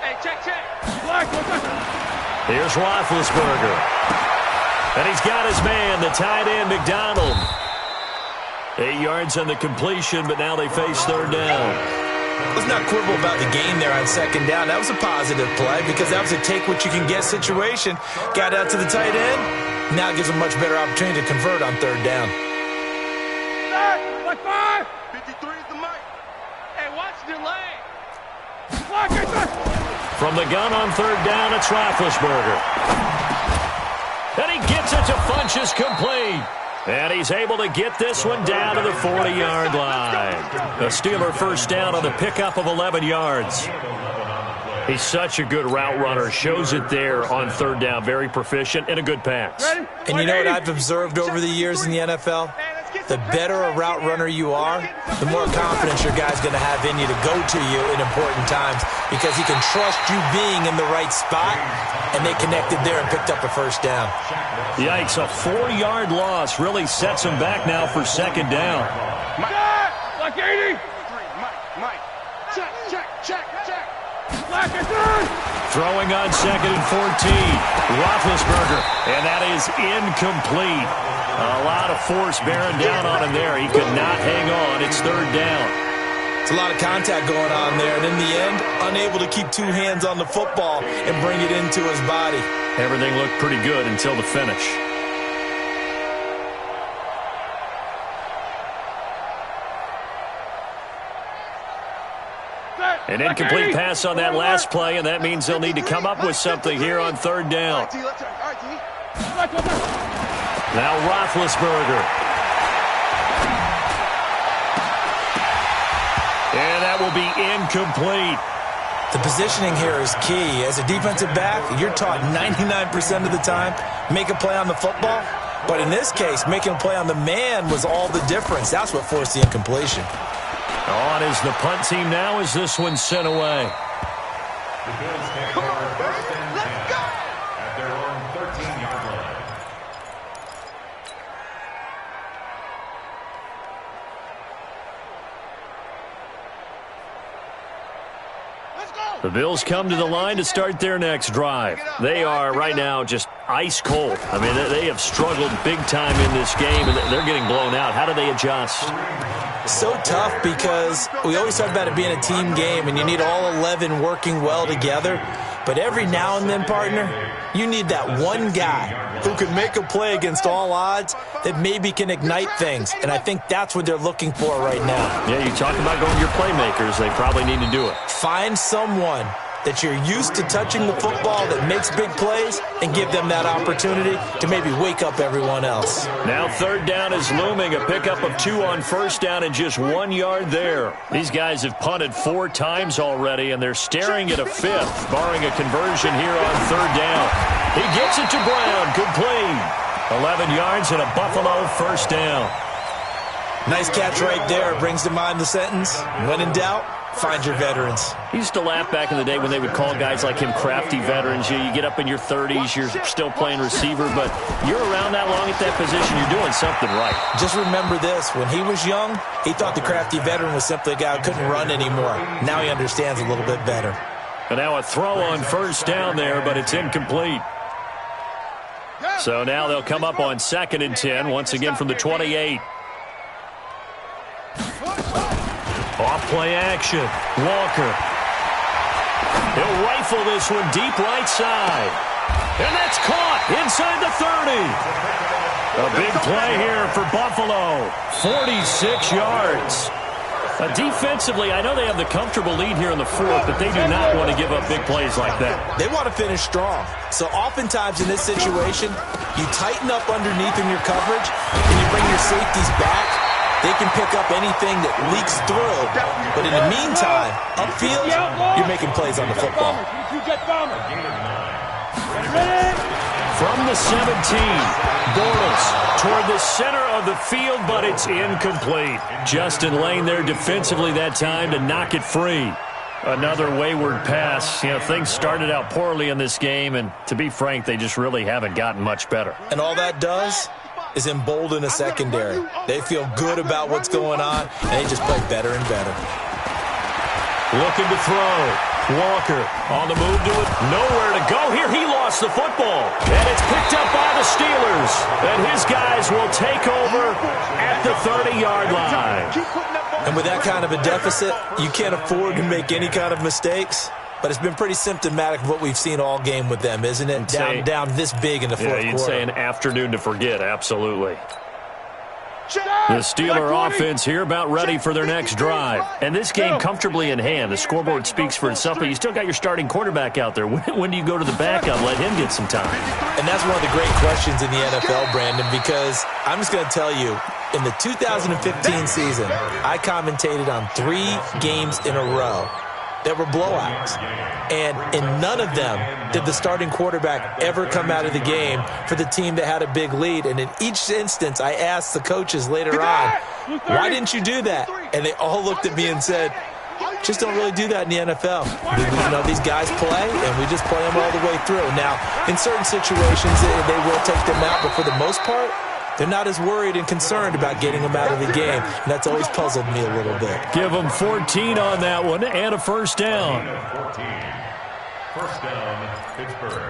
Hey, check. Here's Roethlisberger. And he's got his man, the tight end, McDonald. 8 yards on the completion, but now they face 3rd down. Let's not quibble about the game there on 2nd down. That was a positive play because that was a take-what-you-can-get situation. Got out to the tight end. Now it gives them a much better opportunity to convert on 3rd down. Like 5. 53 is the mic. Hey, watch the lane. From the gun on 3rd down, it's Roethlisberger. And he gets it to Funchess complete. And he's able to get this one down to the 40-yard line. The Steeler first down on the pickup of 11 yards. He's such a good route runner. Shows it there on 3rd down. Very proficient and a good pass. And you know what I've observed over the years in the NFL? The better a route runner you are, the more confidence your guy's going to have in you to go to you in important times because he can trust you being in the right spot, and they connected there and picked up a 1st down. Yikes, a 4-yard loss really sets him back now for 2nd down. Like 80. Mike. Check. Like a third. Throwing on 2nd and 14. Roethlisberger, and that is incomplete. A lot of force bearing down on him there. He could not hang on. It's 3rd down. It's a lot of contact going on there, and in the end, unable to keep 2 hands on the football and bring it into his body. Everything looked pretty good until the finish. An incomplete pass on that last play, and that means they'll need to come up with something here on 3rd down. Now Roethlisberger. And that will be incomplete. The positioning here is key. As a defensive back, you're taught 99% of the time, make a play on the football. But in this case, making a play on the man was all the difference. That's what forced the incompletion. On is the punt team now as this one's sent away. The Bills take over 1st and 10 at their own 13-yard line. Let's The Bills come to the line to start their next drive. They are right now just ice cold. I mean, they have struggled big time in this game, and they're getting blown out. How do they adjust? So tough because we always talk about it being a team game, and you need all 11 working well together. But every now and then, partner, you need that one guy who can make a play against all odds that maybe can ignite things. And I think that's what they're looking for right now. Yeah, you talk about going to your playmakers. They probably need to do it. Find someone that you're used to touching the football that makes big plays and give them that opportunity to maybe wake up everyone else. Now third down is looming. A pickup of 2 on first down and just 1 yard there. These guys have punted 4 times already, and they're staring at a 5th, barring a conversion here on third down. He gets it to Brown. Good play. 11 yards and a Buffalo first down. Nice catch right there. Brings to mind the sentence, when in doubt, find your veterans. He used to laugh back in the day when they would call guys like him crafty veterans. You get up in your 30s, you're still playing receiver, but you're around that long at that position, you're doing something right. Just remember this. When he was young, he thought the crafty veteran was simply a guy who couldn't run anymore. Now he understands a little bit better. And now a throw on first down there, but it's incomplete. So now they'll come up on 2nd and 10, once again from the 28. Off play action. Walker. He'll rifle this one deep right side. And that's caught inside the 30. A big play here for Buffalo. 46 yards. Defensively, I know they have the comfortable lead here in the 4th, but they do not want to give up big plays like that. They want to finish strong. So oftentimes in this situation, you tighten up underneath in your coverage, and you bring your safeties back. They can pick up anything that leaks through. But in the meantime, upfield, you're making plays on the football. From the 17, Bortles toward the center of the field, but it's incomplete. Justin Lane there defensively that time to knock it free. Another wayward pass. You know, things started out poorly in this game, and to be frank, they just really haven't gotten much better. And all that does is embolden a secondary. They feel good about what's going on, and they just play better and better. Looking to throw. Walker on the move to it. Nowhere to go here. He lost the football. And it's picked up by the Steelers. And his guys will take over at the 30-yard line. And with that kind of a deficit, you can't afford to make any kind of mistakes. But it's been pretty symptomatic of what we've seen all game with them, isn't it? Down this big in the fourth quarter. Yeah, you'd say an afternoon to forget, absolutely. The Steeler offense here about ready for their next drive. And this game comfortably in hand. The scoreboard speaks for itself, but you still got your starting quarterback out there. When do you go to the backup, let him get some time? And that's one of the great questions in the NFL, Brandon, because I'm just going to tell you, in the 2015 season, I commentated on 3 games in a row that were blowouts. And in none of them did the starting quarterback ever come out of the game for the team that had a big lead. And in each instance, I asked the coaches later on, why didn't you do that? And they all looked at me and said, just don't really do that in the NFL. You know, these guys play, and we just play them all the way through. Now, in certain situations, they will take them out, but for the most part, they're not as worried and concerned about getting them out of the game. And that's always puzzled me a little bit. Give them 14 on that one and a first down. 14. First down, Pittsburgh.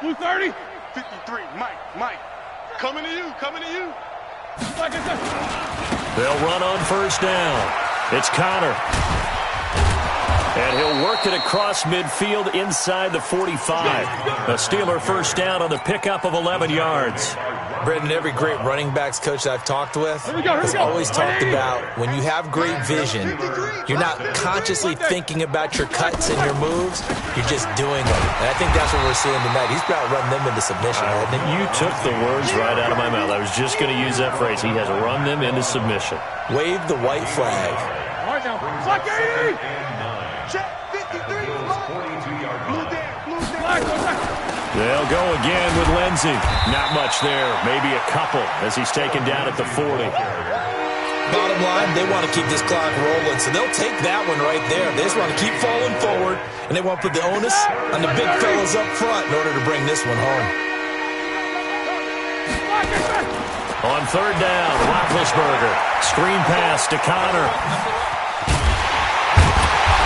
Blue 30. 53. Mike. Coming to you. They'll run on first down. It's Connor. And he'll work it across midfield inside the 45. A Steeler first down on the pickup of 11 yards. Brendan, every great running backs coach I've talked with has always talked about when you have great vision, you're not consciously thinking about your cuts and your moves, you're just doing them. And I think that's what we're seeing tonight. He's about running them into submission. You took the words right out of my mouth. I was just going to use that phrase. He has run them into submission. Wave the white flag. All right, now. Block 80. Check 53. They'll go again with Lindsey. Not much there. Maybe a couple as he's taken down at the 40. Bottom line, they want to keep this clock rolling, so they'll take that one right there. They just want to keep falling forward, and they want to put the onus on the big fellas up front in order to bring this one home. On third down, Roethlisberger. Screen pass to Connor.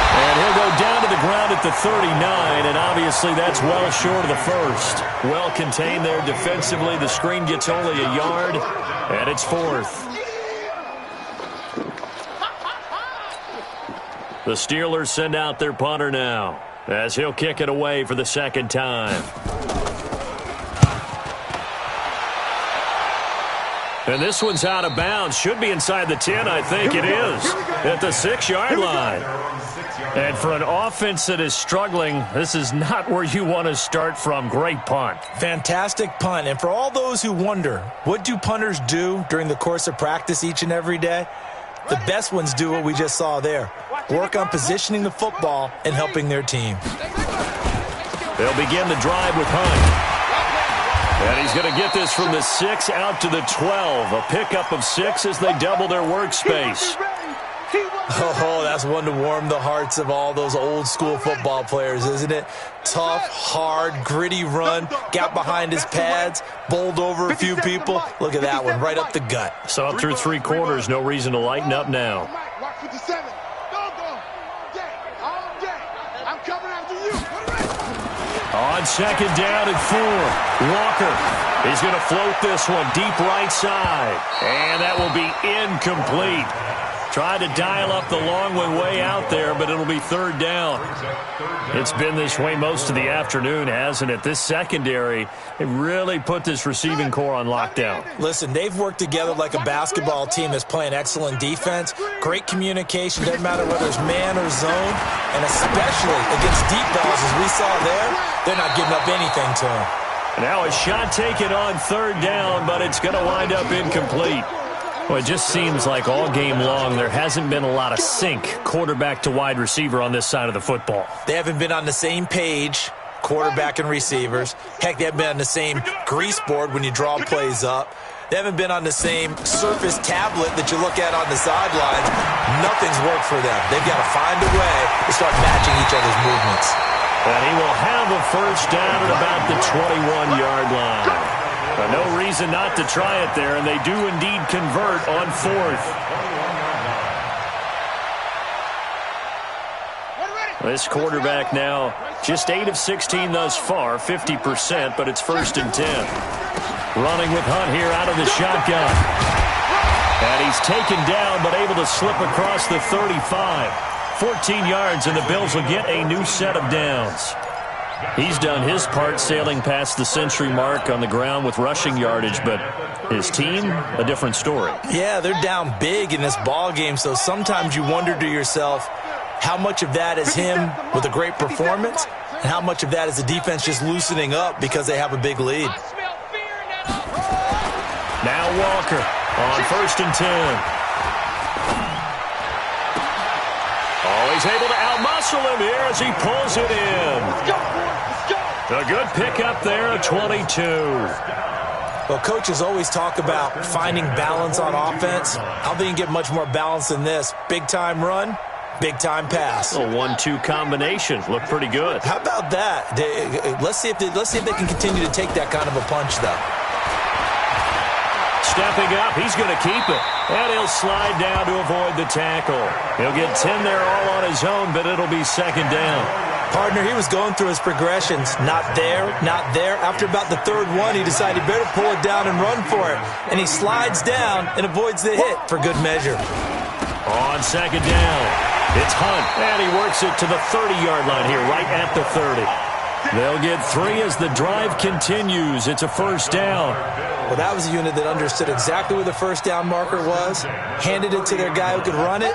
And he'll go down to the ground at the 39, and obviously that's well short of the first. Well contained there defensively. The screen gets only a yard, and it's fourth. The Steelers send out their punter now, as he'll kick it away for the second time. And this one's out of bounds. Should be inside the 10, I think it is, at the 6-yard line. And for an offense that is struggling, this is not where you want to start from. Great punt. Fantastic punt. And for all those who wonder, what do punters do during the course of practice each and every day? The best ones do what we just saw there. Work on positioning the football and helping their team. They'll begin the drive with Hunt. And he's going to get this from the 6 out to the 12. A pickup of 6 as they double their workspace. Oh, that's one to warm the hearts of all those old school football players, isn't it? Tough, hard, gritty run, got behind his pads, bowled over a few people. Look at that one, right up the gut. So up through 3 quarters, no reason to lighten up now. On second down and 4, Walker. He's going to float this one deep right side. And that will be incomplete. Tried to dial up the long one way out there, but it'll be third down. It's been this way most of the afternoon, hasn't it? This secondary, it really put this receiving core on lockdown. Listen, they've worked together like a basketball team that's playing excellent defense. Great communication, doesn't matter whether it's man or zone. And especially against deep balls, as we saw there, they're not giving up anything to them. Now a shot taken on third down, but it's going to wind up incomplete. Well, it just seems like all game long there hasn't been a lot of sync quarterback to wide receiver on this side of the football. They haven't been on the same page, quarterback and receivers. Heck, they haven't been on the same grease board when you draw plays up. They haven't been on the same surface tablet that you look at on the sidelines. Nothing's worked for them. They've got to find a way to start matching each other's movements. And he will have a first down at about the 21-yard line. No reason not to try it there, and they do indeed convert on fourth. This quarterback now just 8 of 16 thus far, 50%, but it's first and 10. Running with Hunt here out of the shotgun. And he's taken down, but able to slip across the 35. 14 yards, and the Bills will get a new set of downs. He's done his part sailing past the century mark on the ground with rushing yardage, but his team, a different story. Yeah, they're down big in this ball game, so sometimes you wonder to yourself how much of that is him with a great performance and how much of that is the defense just loosening up because they have a big lead. Now Walker on first and 10. Oh, he's able to outmuscle him here as he pulls it in. A good pickup there at 22. Well, coaches always talk about finding balance on offense. How they can get much more balance than this? Big-time run, big-time pass. A 1-2 combination. Looked pretty good. How about that? Let's see if they can continue to take that kind of a punch, though. Stepping up, he's going to keep it. And he'll slide down to avoid the tackle. He'll get 10 there all on his own, but it'll be second down. Partner, he was going through his progressions. Not there, not there. After about the third one, he decided he better pull it down and run for it. And he slides down and avoids the hit for good measure. On second down, it's Hunt. And he works it to the 30-yard line here, right at the 30. They'll get 3 as the drive continues. It's a first down. Well, that was a unit that understood exactly where the first down marker was, handed it to their guy who could run it,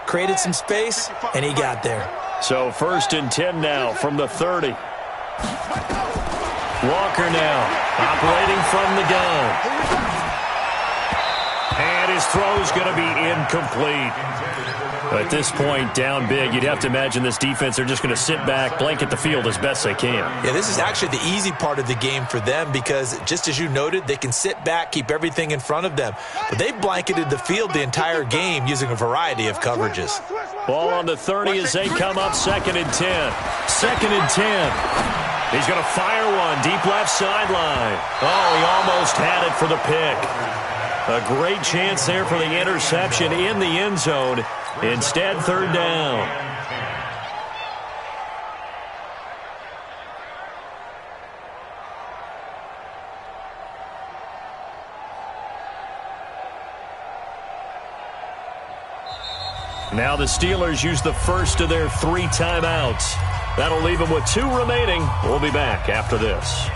created some space, and he got there. So first and 10 now from the 30. Walker now operating from the gun. And his throw's going to be incomplete. At this point, down big, you'd have to imagine this defense, they're just going to sit back, blanket the field as best they can. Yeah, this is actually the easy part of the game for them because, just as you noted, they can sit back, keep everything in front of them. But they blanketed the field the entire game using a variety of coverages. Ball on the 30 as they come up second and 10. Second and 10. He's going to fire one deep left sideline. Oh, he almost had it for the pick. A great chance there for the interception in the end zone. Instead, third down. Now the Steelers use the first of their 3 timeouts. That'll leave them with 2 remaining. We'll be back after this.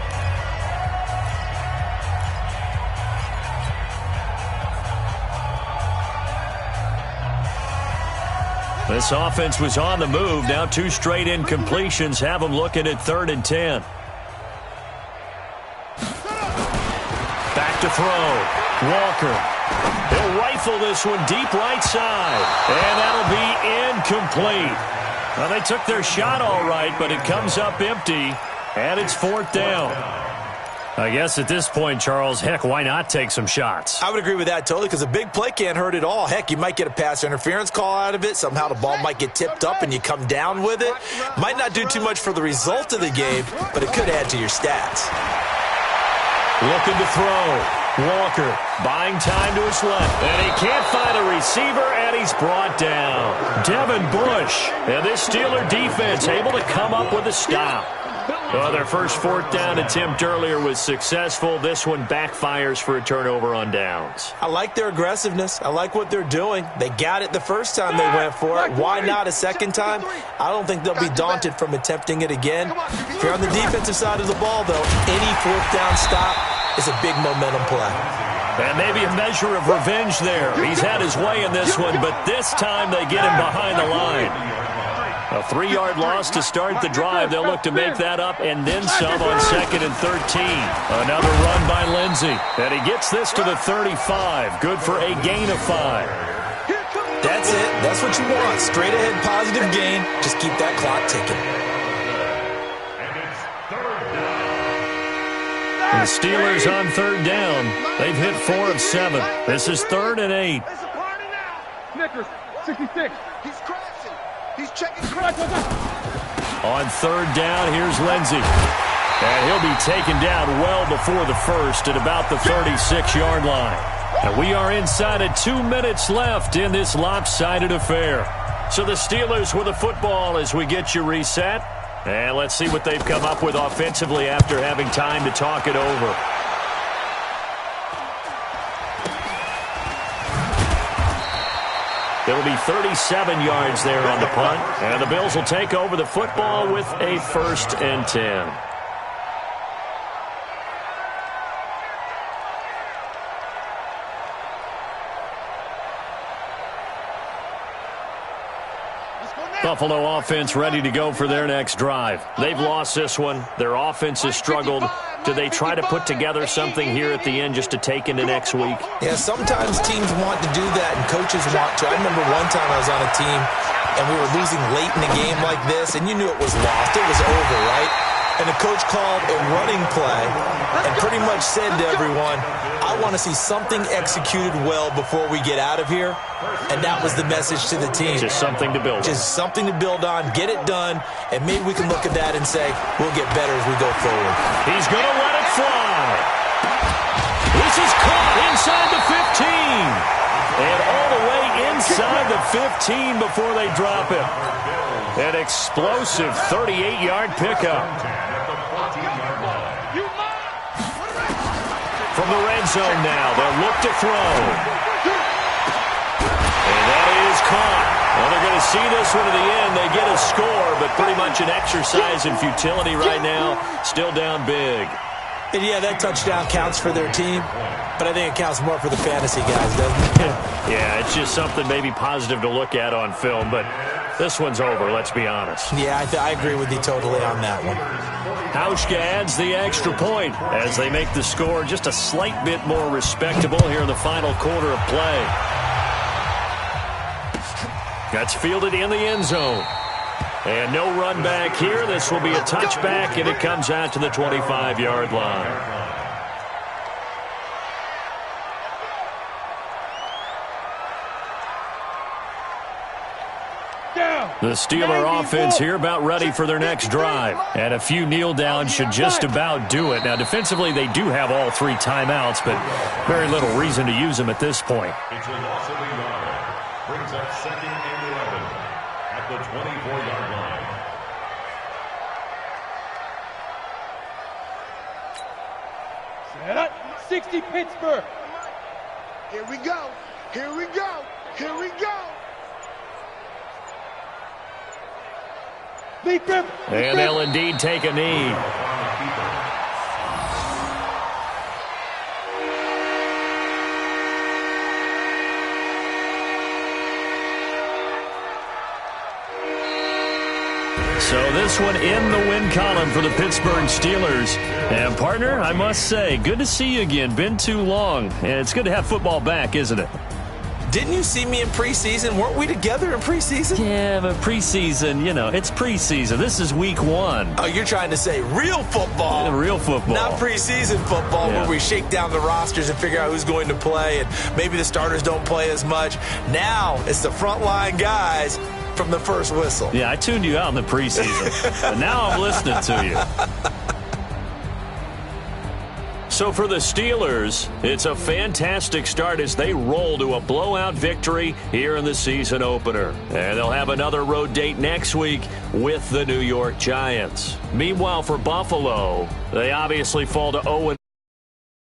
This offense was on the move. Now 2 straight incompletions have them looking at 3rd and 10. Back to throw. Walker. He'll rifle this one deep right side. And that'll be incomplete. Well, they took their shot all right, but it comes up empty. And it's 4th down. I guess at this point, Charles, heck, why not take some shots? I would agree with that totally, because a big play can't hurt at all. Heck, you might get a pass interference call out of it. Somehow the ball might get tipped up and you come down with it. Might not do too much for the result of the game, but it could add to your stats. Looking to throw. Walker buying time to his left. And he can't find a receiver, and he's brought down. Devin Bush. And this Steeler defense able to come up with a stop. Well, their first 4th down attempt earlier was successful. This one backfires for a turnover on downs. I like their aggressiveness. I like what they're doing. They got it the first time they went for it. Why not a second time? I don't think they'll be daunted from attempting it again. If you're on the defensive side of the ball, though, any 4th down stop is a big momentum play. And maybe a measure of revenge there. He's had his way in this one, but this time they get him behind the line. A 3-yard loss to start the drive. They'll look to make that up and then some on 2nd and 13. Another run by Lindsey. And he gets this to the 35. Good for a gain of 5. That's it. That's what you want. Straight ahead positive gain. Just keep that clock ticking. The Steelers on 3rd down. They've hit 4 of 7. This is 3rd and 8. Snickers, 66. He's crashing. He's checking. On 3rd down, here's Lindsey. And he'll be taken down well before the first at about the 36-yard line. And we are inside of 2 minutes left in this lopsided affair. So the Steelers with the football as we get you reset. And let's see what they've come up with offensively after having time to talk it over. It'll be 37 yards there on the punt. And the Bills will take over the football with a 1st and 10. Buffalo offense ready to go for their next drive. They've lost this one. Their offense has struggled. Do they try to put together something here at the end just to take into next week? Yeah, sometimes teams want to do that and coaches want to. I remember one time I was on a team and we were losing late in a game like this and you knew it was lost. It was over, right? And the coach called a running play and pretty much said to everyone, I want to see something executed well before we get out of here. And that was the message to the team. Just something to build on. Just something to build on, get it done, and maybe we can look at that and say, we'll get better as we go forward. He's going to let it fly. This is caught inside the 15. And all the way inside the 15 before they drop it. An explosive 38-yard pickup. From the red zone now, they'll look to throw. And that is caught. Well, they're going to see this one to the end. They get a score, but pretty much an exercise in futility right now. Still down big. And yeah, that touchdown counts for their team, but I think it counts more for the fantasy guys, doesn't it? Yeah, it's just something maybe positive to look at on film, but this one's over, let's be honest. Yeah, I agree with you totally on that one. Hauschka adds the extra point as they make the score just a slight bit more respectable here in the final quarter of play. That's fielded in the end zone. And no run back here. This will be a touchback, and it comes out to the 25-yard line. The Steeler offense here about ready for their next drive. And a few kneel downs should just about do it. Now, defensively, they do have all 3 timeouts, but very little reason to use them at this point. It's a loss of a yard. Brings up 2nd and 11 at the 24-yard line. Set up. 60 Pittsburgh. Here we go. Here we go. Here we go. And they'll indeed take a knee. So this one in the win column for the Pittsburgh Steelers. And, partner, I must say, good to see you again. Been too long. And it's good to have football back, isn't it? Didn't you see me in preseason? Weren't we together in preseason? Yeah, but preseason, you know, it's preseason. This is week 1. Oh, you're trying to say real football. Yeah, real football. Not preseason football where we shake down the rosters and figure out who's going to play, and maybe the starters don't play as much. Now it's the frontline guys from the first whistle. Yeah, I tuned you out in the preseason. But now I'm listening to you. So for the Steelers, it's a fantastic start as they roll to a blowout victory here in the season opener. And they'll have another road date next week with the New York Giants. Meanwhile, for Buffalo, they obviously fall to 0-.